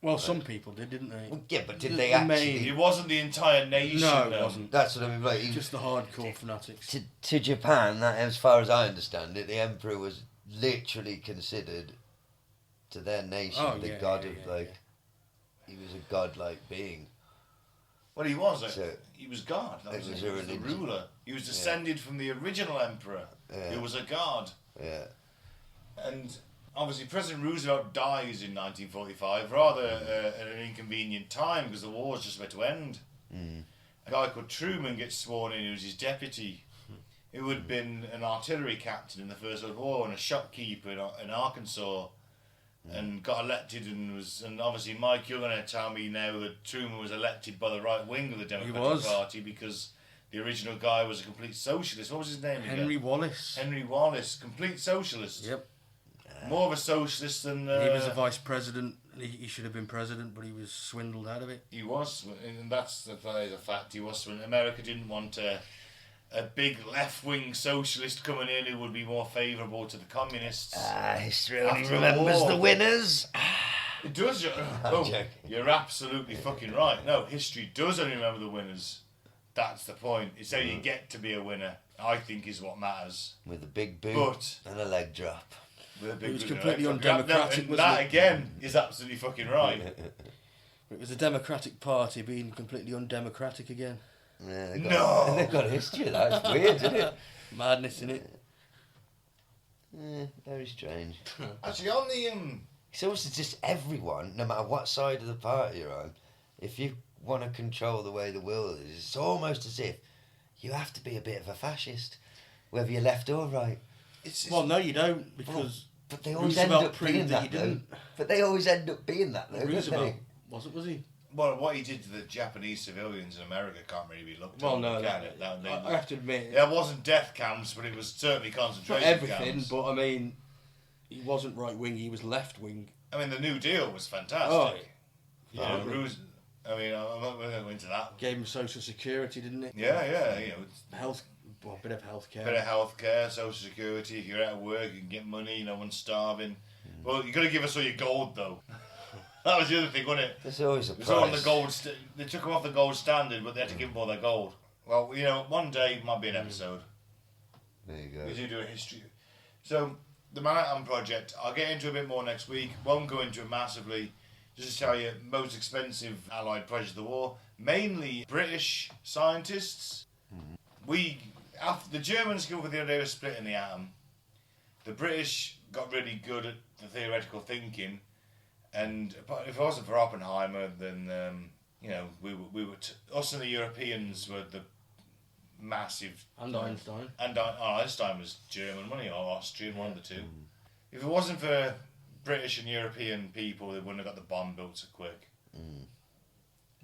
Well, some people did, didn't they? Well, yeah, but did The they main- actually? it wasn't the entire nation. No, it though. wasn't. That's what I mean. Like, Just the hardcore fanatics. to Japan, that, as far as I understand it, the emperor was literally considered to their nation the god of he was a godlike being. Well, he was. So, He was God. That it was, was he a was the religion. ruler. He was descended from the original emperor, who was a god. Yeah. And obviously, President Roosevelt dies in 1945, rather at an inconvenient time because the war's just about to end. A guy called Truman gets sworn in, who was his deputy, who had been an artillery captain in the First World War and a shopkeeper in Arkansas, and got elected and obviously, Mike, you're going to tell me now that Truman was elected by the right wing of the Democratic Party because the original guy was a complete socialist. What was his name again? Henry Wallace. Henry Wallace, complete socialist. Yep. More of a socialist than... He was a vice president. He should have been president, but he was swindled out of it. He was, and that's a fact. He was swindled. America didn't want a big left-wing socialist coming in who would be more favourable to the communists. History only After remembers war. the winners. It does. joking. You're absolutely fucking right. No, history does only remember the winners. That's the point. It's how you get to be a winner, I think, is what matters. With a big boot But and a leg drop. with a big It was winner, completely right? undemocratic, And wasn't that it? again is absolutely fucking right. It was the Democratic Party being completely undemocratic again. Yeah, No! They've got a history of that. It's weird, isn't it? Madness in it. Very strange. Actually, on It's also just everyone, no matter what side of the party you're on, if you want to control the way the world is, it's almost as if you have to be a bit of a fascist, whether you're left or right. Well, no, you don't, because But they always Roosevelt end up proved being that that, he though. didn't. But they always end up being that, though, don't Roosevelt they? was he? Well, what he did to the Japanese civilians in America can't really be looked Well, at. no, can it? I have to admit, There wasn't death camps, but it was certainly not concentration everything, camps. but I mean, he wasn't right wing; he was left wing. I mean, the New Deal was fantastic. Oh, You know, I mean, I'm not going to go into that. Gave him social security, didn't it? Yeah, you know, A bit of healthcare. bit of healthcare, social security. If you're out of work, you can get money. No one's starving. Well, you got to give us all your gold, though. That was the other thing, wasn't it? There's always a It was price. all on the gold. They took them off the gold standard, but they had to give them all their gold. Well, you know, one day might be an episode. There you go. We do a history. So, the Manhattan Project, I'll get into a bit more next week. Won't go into it massively. Just to tell you, most expensive Allied project of the war, mainly British scientists. After the Germans came up with the idea of splitting the atom, the British got really good at the theoretical thinking, and if it wasn't for Oppenheimer, then you know we were us and the Europeans were the massive. And Einstein. And Einstein was German, wasn't he, or Austrian, one of the two. If it wasn't for British and European people, they wouldn't have got the bomb built so quick.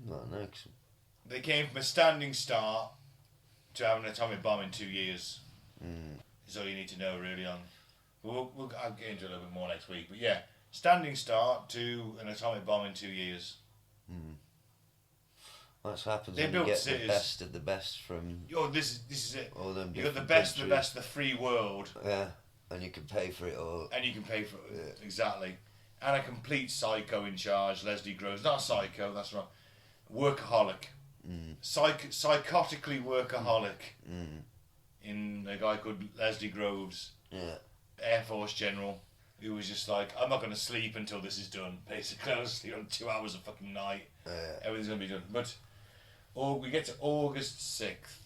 Well, no, 'cause They came from a standing start to having an atomic bomb in 2 years. Is all you need to know, really. I'll get into it a little bit more next week. But yeah, standing start to an atomic bomb in 2 years. that's what happens They when you built get cities. the best of the best from This is it. all them You got the different best of the countries. best of the free world, Yeah, and you can pay for it all. and you can pay for it. Exactly. And a complete psycho in charge, Leslie Groves. Not a psycho, that's wrong. Workaholic. Psychotically workaholic. In a guy called Leslie Groves, Yeah. Air Force General, who was just like, I'm not going to sleep until this is done. Basically, I was sleep on 2 hours a fucking night. Everything's going to be done. But we get to August 6th.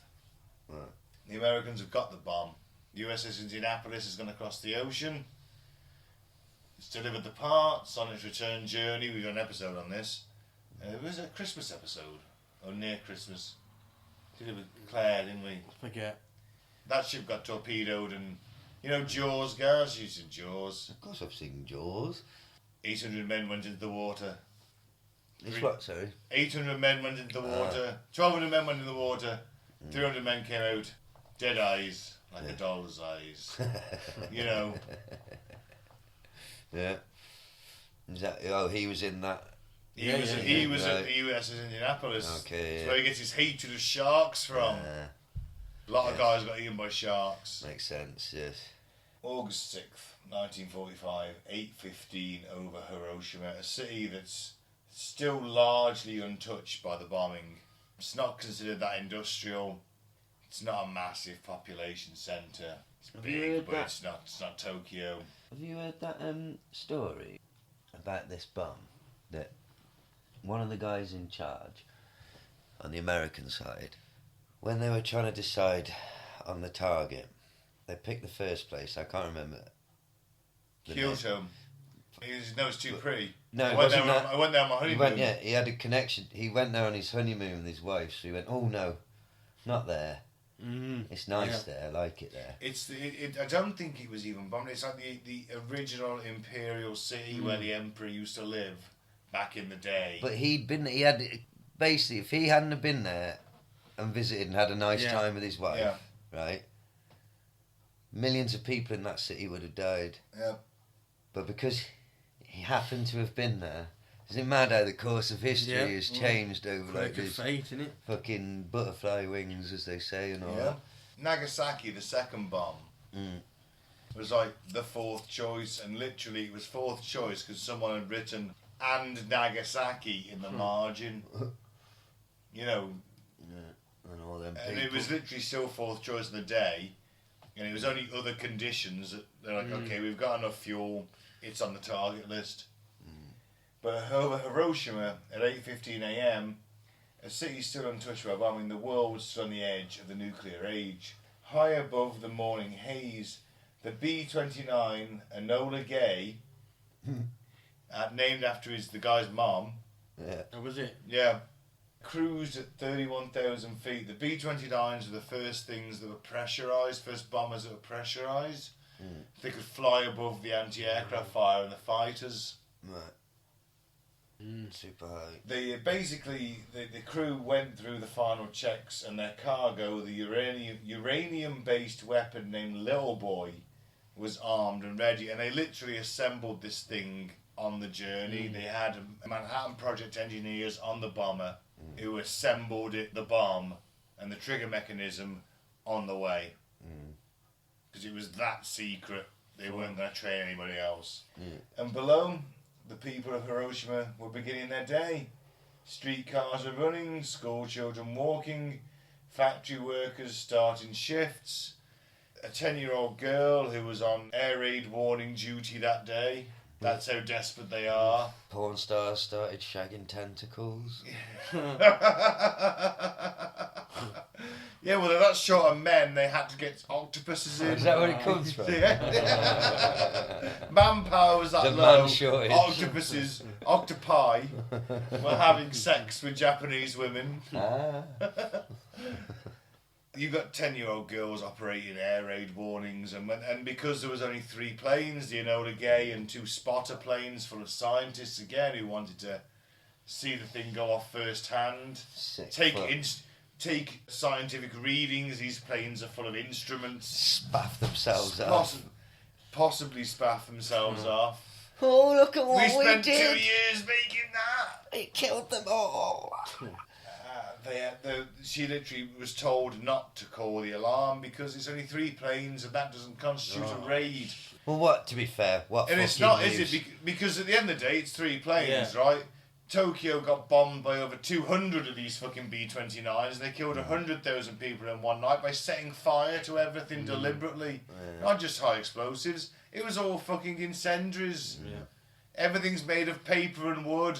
Right. The Americans have got the bomb. The USS Indianapolis is going to cross the ocean. It's delivered the parts on its return journey. We've done an episode on this. It was a Christmas episode, or near Christmas. Did it with Clair, didn't we? Forget. That ship got torpedoed, and you know Jaws, guys. You said Jaws. Of course, I've seen Jaws. 800 men went into the water. It's what, sorry? 800 men went into the water. 1,200 men went in the water. 300 men came out. Dead eyes, like a doll's eyes. You know. Yeah. Is that, he was in that. He was at the USS Indianapolis. Okay, That's yeah. where he gets his hatred of sharks from. A lot of guys got eaten by sharks. Makes sense, yes. August 6th, 1945, 8:15 over Hiroshima, a city that's still largely untouched by the bombing. It's not considered that industrial. It's not a massive population centre. It's Have you big, heard but that? it's not Tokyo. Have you heard that story about this bomb? That one of the guys in charge on the American side, when they were trying to decide on the target, they picked the first place. I can't remember. the name. Kyoto. No, it's too pretty. No, I it went wasn't there. that. I went there on my He honeymoon. went, he had a connection. He went there on his honeymoon with his wife, so he went, oh no, not there. It's nice there, I like it there. I don't think it was even bombed. It's like the original imperial city where the emperor used to live back in the day. But he had, basically, if he hadn't have been there and visited and had a nice time with his wife, right, millions of people in that city would have died. Yeah. But because he happened to have been there, isn't it mad how the course of history has changed over like Quirk of this fate, innit? fucking butterfly wings, as they say, and all Yeah. that. Nagasaki, the second bomb, was like the fourth choice, and literally it was fourth choice because someone had written "and Nagasaki" in the margin. You know, And all them and people. it was literally still fourth choice of the day, and it was only other conditions that they're like, okay, we've got enough fuel, it's on the target list. But over Hiroshima at 8:15 a.m., a city still untouched by bombing, the world was on the edge of the nuclear age. High above the morning haze, the B-29 Enola Gay named after the guy's mom. Yeah. Oh, was it? Yeah. Cruised at 31,000 feet. The B-29s were the first things that were pressurised, first bombers that were pressurised. They could fly above the anti-aircraft fire and the fighters. Right. Super high. They basically, the crew went through the final checks, and their cargo, the uranium-based weapon named Little Boy, was armed and ready, and they literally assembled this thing on the journey. They had Manhattan Project engineers on the bomber who assembled the bomb and the trigger mechanism on the way. Because it was that secret. They weren't going to train anybody else. And below, the people of Hiroshima were beginning their day. Streetcars were running, school children walking, factory workers starting shifts. A 10-year-old girl who was on air raid warning duty that day. That's how desperate they are. Porn stars started shagging tentacles. Yeah, well, they're not short of men. They had to get octopuses in. Is that where it comes from? Yeah. Manpower was that The low. man shortage. Octopuses, octopi, were having sex with Japanese women. You got 10-year-old girls operating air raid warnings, and because there was only 3 planes, the Enola Gay and 2 spotter planes full of scientists again who wanted to see the thing go off first hand. Take scientific readings. These planes are full of instruments. Spaff themselves off. Possibly spaff themselves off. Oh, look at what we spent did. 2 years making that. It killed them all. She literally was told not to call the alarm because it's only 3 planes and that doesn't constitute a raid. Well, what? To be fair, what? And it's not, is it? Because at the end of the day, it's 3 planes, right? Tokyo got bombed by over 200 of these fucking B-29s. They killed 100,000 people in one night by setting fire to everything deliberately. Not just high explosives. It was all fucking incendiaries. Everything's made of paper and wood.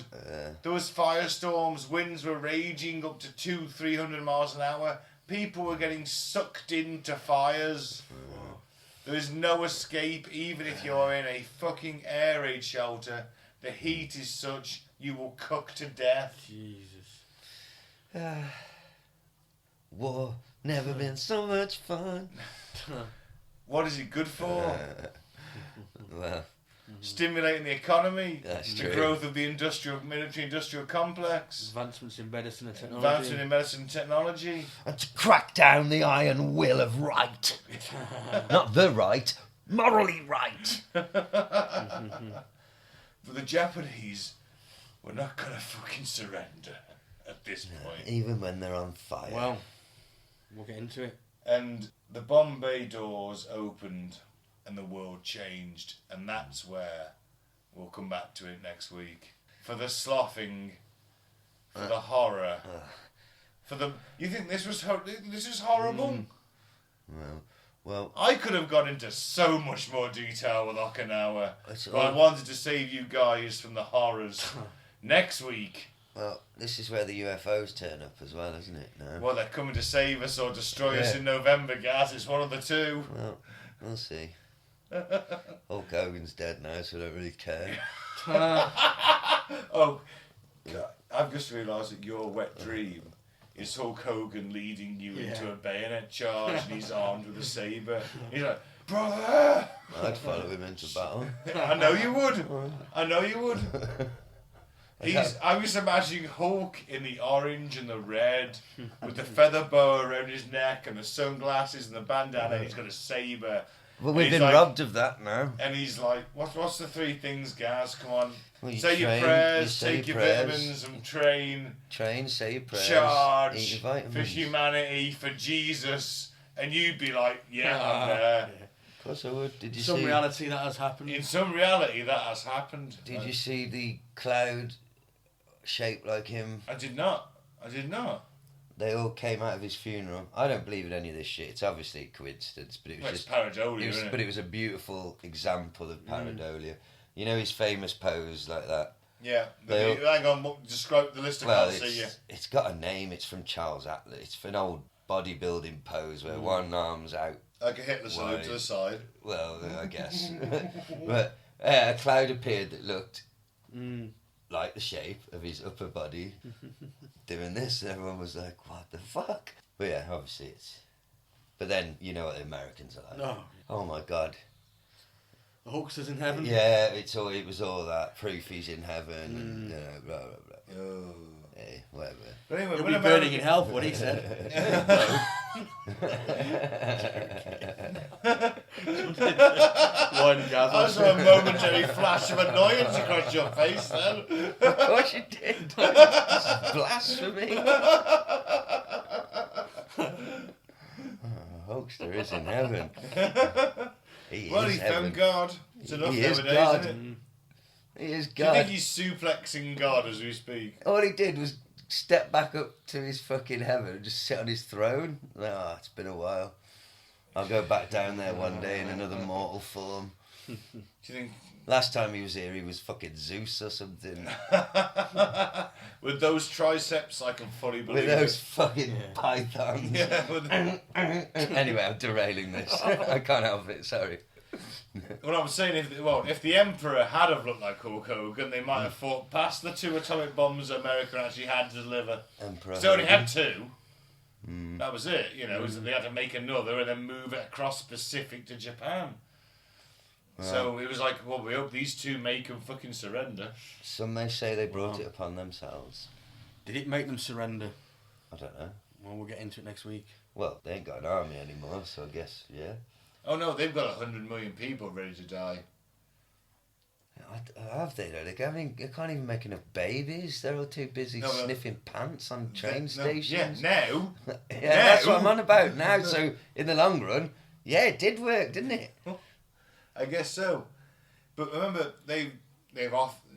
There was firestorms. Winds were raging up to 200-300 miles an hour. People were getting sucked into fires. There is no escape, even if you're in a fucking air raid shelter. The heat is such, you will cook to death. Jesus. War never been so much fun. What is it good for? Well, Stimulating the economy. That's the true. growth of the military-industrial complex. Advancements in medicine and technology. Advancement in medicine and technology. and to crack down the iron will of right. Not the right, morally right. But the Japanese were not going to fucking surrender at this point. Even when they're on fire. Well, we'll get into it. And the Bombay doors opened and the world changed. And that's where we'll come back to it next week. For the sloughing, for the horror, for the... You think this was horrible? Well, I could have gone into so much more detail with Okinawa, It's but I all- wanted to save you guys from the horrors. Next week, well, this is where the UFOs turn up as well, isn't it? No. well, they're coming to save us or destroy us Yeah. in November, Gaz. It's one of the two. Well, we'll see. Hulk Hogan's dead now, so I don't really care. Oh, God, I've just realised that your wet dream is Hulk Hogan leading you into a bayonet charge and he's armed with a sabre. He's like, brother! I'd follow him into battle. I know you would. I know you would. I was imagining Hulk in the orange and the red with the feather boa around his neck and the sunglasses and the bandana. And he's got a sabre. Well, we've He's been like- robbed of that now. And he's like, what's the 3 things, Gaz? Come on. Well, you say your train, prayers, you say take your your prayers. vitamins and train. Train, say your prayers, eat Charge your for vitamins. humanity, for Jesus. And you'd be like, yeah, I'm there. Of course I would. Did you Some see? reality that has happened. In some reality, that has happened. Did you see the cloud shaped like him? I did not. They all came out of his funeral. I don't believe in any of this shit. It's obviously a coincidence, but it was Well, it's just. pareidolia, It was, isn't it? but it was a beautiful example of pareidolia. You know his famous pose like that. Yeah. They Hang on, describe the list. I Well, can't see you. it's got a name. It's from Charles Atlas. It's an old bodybuilding pose where one arm's out. Like a Hitler salute Wide. to the side. Well, I guess. But a cloud appeared that looked like the shape of his upper body, doing this, and everyone was like, "What the fuck?" But yeah, obviously it's. But then you know what the Americans are like. No. Oh my god. The Hulkster's in heaven. Yeah, it was all that proof he's in heaven, and you know, blah blah blah. Oh. Hey, whatever. But anyway, He'll when be burning in hell for what he said. One gas. I saw a momentary flash of annoyance across your face then. Of course you did. This is blasphemy. Hulkster is in heaven. He Found God. It's enough He is nowadays, God. isn't it? He is Do you God. think he's suplexing God as we speak? All he did was step back up to his fucking heaven and just sit on his throne. Ah, it's been a while. I'll go back down there one day in another mortal form. Do you think Last time he was here, he was fucking Zeus or something. with those triceps I can fully believe With those it. fucking pythons. Yeah, with Anyway, I'm derailing this. I can't help it, sorry. what I'm saying, if the Emperor had have looked like Hulk Hogan, they might have fought past the 2 atomic bombs America actually had to deliver. Emperor So they only Hogan. had 2. That was it, you know. So they had to make another and then move it across Pacific to Japan. So it was like, well, we hope these 2 make them fucking surrender. Some may say they brought it upon themselves. Did it make them surrender? I don't know. Well, we'll get into it next week. Well, they ain't got an army anymore, so I guess, yeah. Oh no, they've got 100 million people ready to die. Have they though? They can't even make enough babies. They're all too busy sniffing pants on train stations. Yeah, now. That's what I'm on about now. So in the long run, yeah, it did work, didn't it? I guess so. But remember,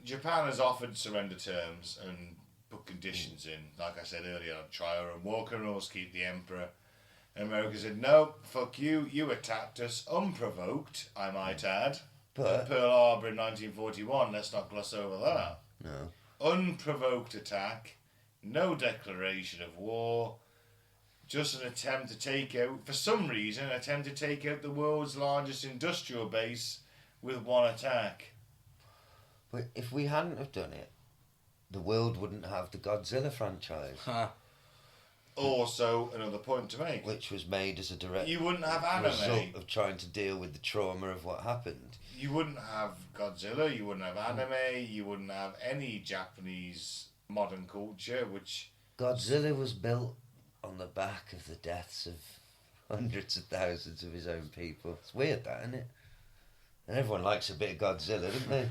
Japan has offered surrender terms and put conditions in. Like I said earlier, try and walk and rules, keep the emperor. And America said, no, fuck you. You attacked us unprovoked, I might add. But Pearl Harbor in 1941, let's not gloss over that. no. Unprovoked attack, no declaration of war, just an attempt to take out, for some reason, the world's largest industrial base with one attack. But if we hadn't have done it, the world wouldn't have the Godzilla franchise, Also, another point to make. which was made as a direct You wouldn't have anime. result of trying to deal with the trauma of what happened. You wouldn't have Godzilla, you wouldn't have anime, you wouldn't have any Japanese modern culture, which... Godzilla was built on the back of the deaths of hundreds of thousands of his own people. It's weird, that, isn't it? And everyone likes a bit of Godzilla, don't they?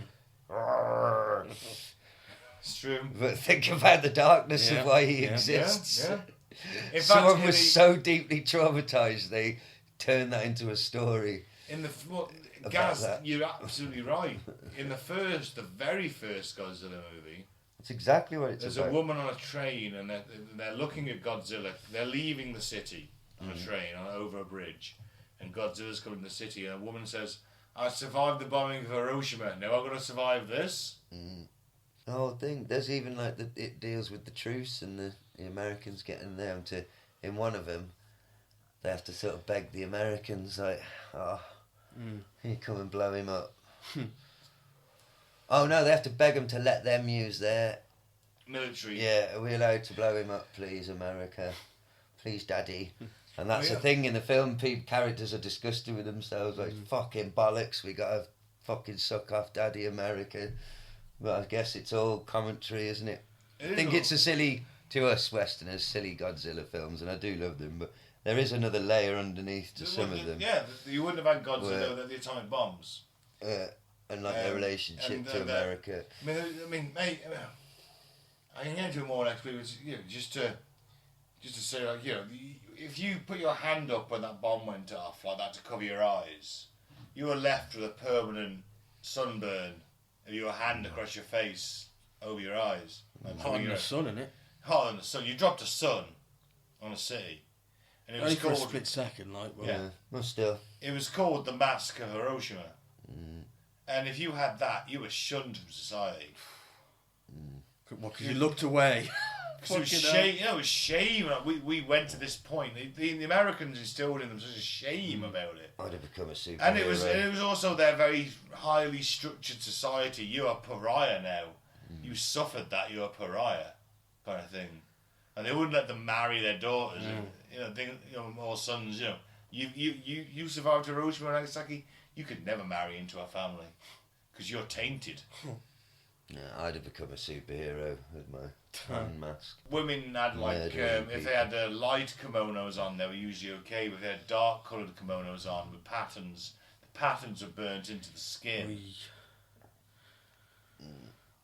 It's true. But think about the darkness of why he exists. Yeah. In Someone fact, was so deeply traumatised they turned that into a story. Gaz, that. you're absolutely right. In the very first Godzilla movie, That's exactly what it's there's about. a woman on a train and they're looking at Godzilla. They're leaving the city on a train over a bridge, and Godzilla's coming to the city, and a woman says, "I survived the bombing of Hiroshima. Now I'm going to survive this." The whole thing. There's even like it deals with the truce and the Americans getting them to. In one of them, they have to sort of beg the Americans like, you come and blow him up. Oh no, they have to beg them to let them use their Military. Yeah, are we allowed to blow him up, please, America? Please, Daddy. And that's the thing in the film. Characters are disgusted with themselves, like fucking bollocks. We gotta fucking suck off Daddy America. But I guess it's all commentary, isn't it? I think it's a silly, to us Westerners, silly Godzilla films, and I do love them. But there is another layer underneath to some of them. Yeah, you wouldn't have had Godzilla without the atomic bombs. And like their relationship to America. I mean, mate, I can get into it more next week. Just to say, like, if you put your hand up when that bomb went off like that to cover your eyes, you were left with a permanent sunburn of your hand across your face over your eyes. Hot in the sun, innit? Hot in the sun. You dropped a sun on a city, and it was Only for called a split second, like. Well, Yeah, well, still. It was called the Mask of Hiroshima. And if you had that, you were shunned from society. Because you looked away Because it was shame. You know, it was shame. We went to this point. The Americans instilled in them such a shame about it. I'd have become a superhero. And it was also their very highly structured society. You're a pariah now. You suffered that. You're a pariah, kind of thing. And they wouldn't let them marry their daughters. Or sons. You survived Hiroshima and Nagasaki. You could never marry into our family because you're tainted. Yeah, I'd have become a superhero with my tan mask. Women had if they had light kimonos on, they were usually okay. But if they had dark coloured kimonos on with patterns, the patterns were burnt into the skin.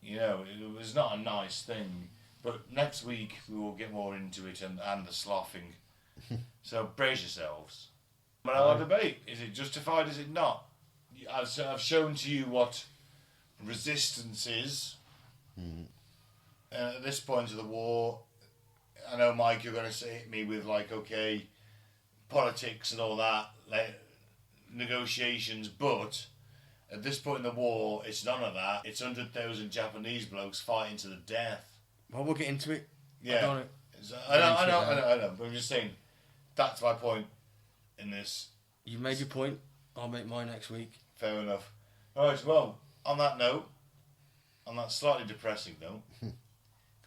You know, it was not a nice thing. But next week we will get more into it and the sloughing. So brace yourselves. But our debate, is it justified, is it not? I've shown to you what resistance is. At this point of the war, I know, Mike, you're going to hit me with okay, politics and all that, negotiations, but at this point in the war, it's none of that. It's 100,000 Japanese blokes fighting to the death. Well, we'll get into it. Yeah. I know, but I'm just saying, that's my point in this. You've made your point. I'll make mine next week. Fair enough. Alright, well, on that note, on that slightly depressing note, because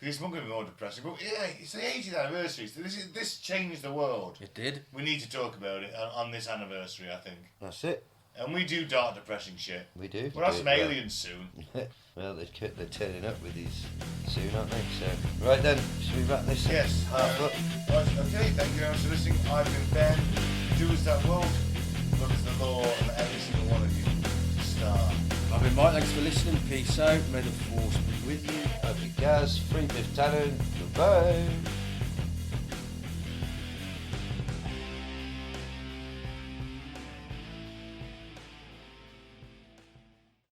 it's not going to be more depressing, but yeah, it's the 80th anniversary, so this changed the world. It did. We need to talk about it on this anniversary, I think. That's it. And we do dark, depressing shit. We do. We'll have some aliens soon. Well, they're turning up with these soon, aren't they? So, right then, should we wrap this? Yes. Up? Right, okay, thank you very much for listening. I've been Ben. Do as that will. Love is the law, and every single one of you. Star. I've been Mike. Thanks for listening. Peace out. May the force be with you. I've been Gaz. Free Biff Tannen. Goodbye.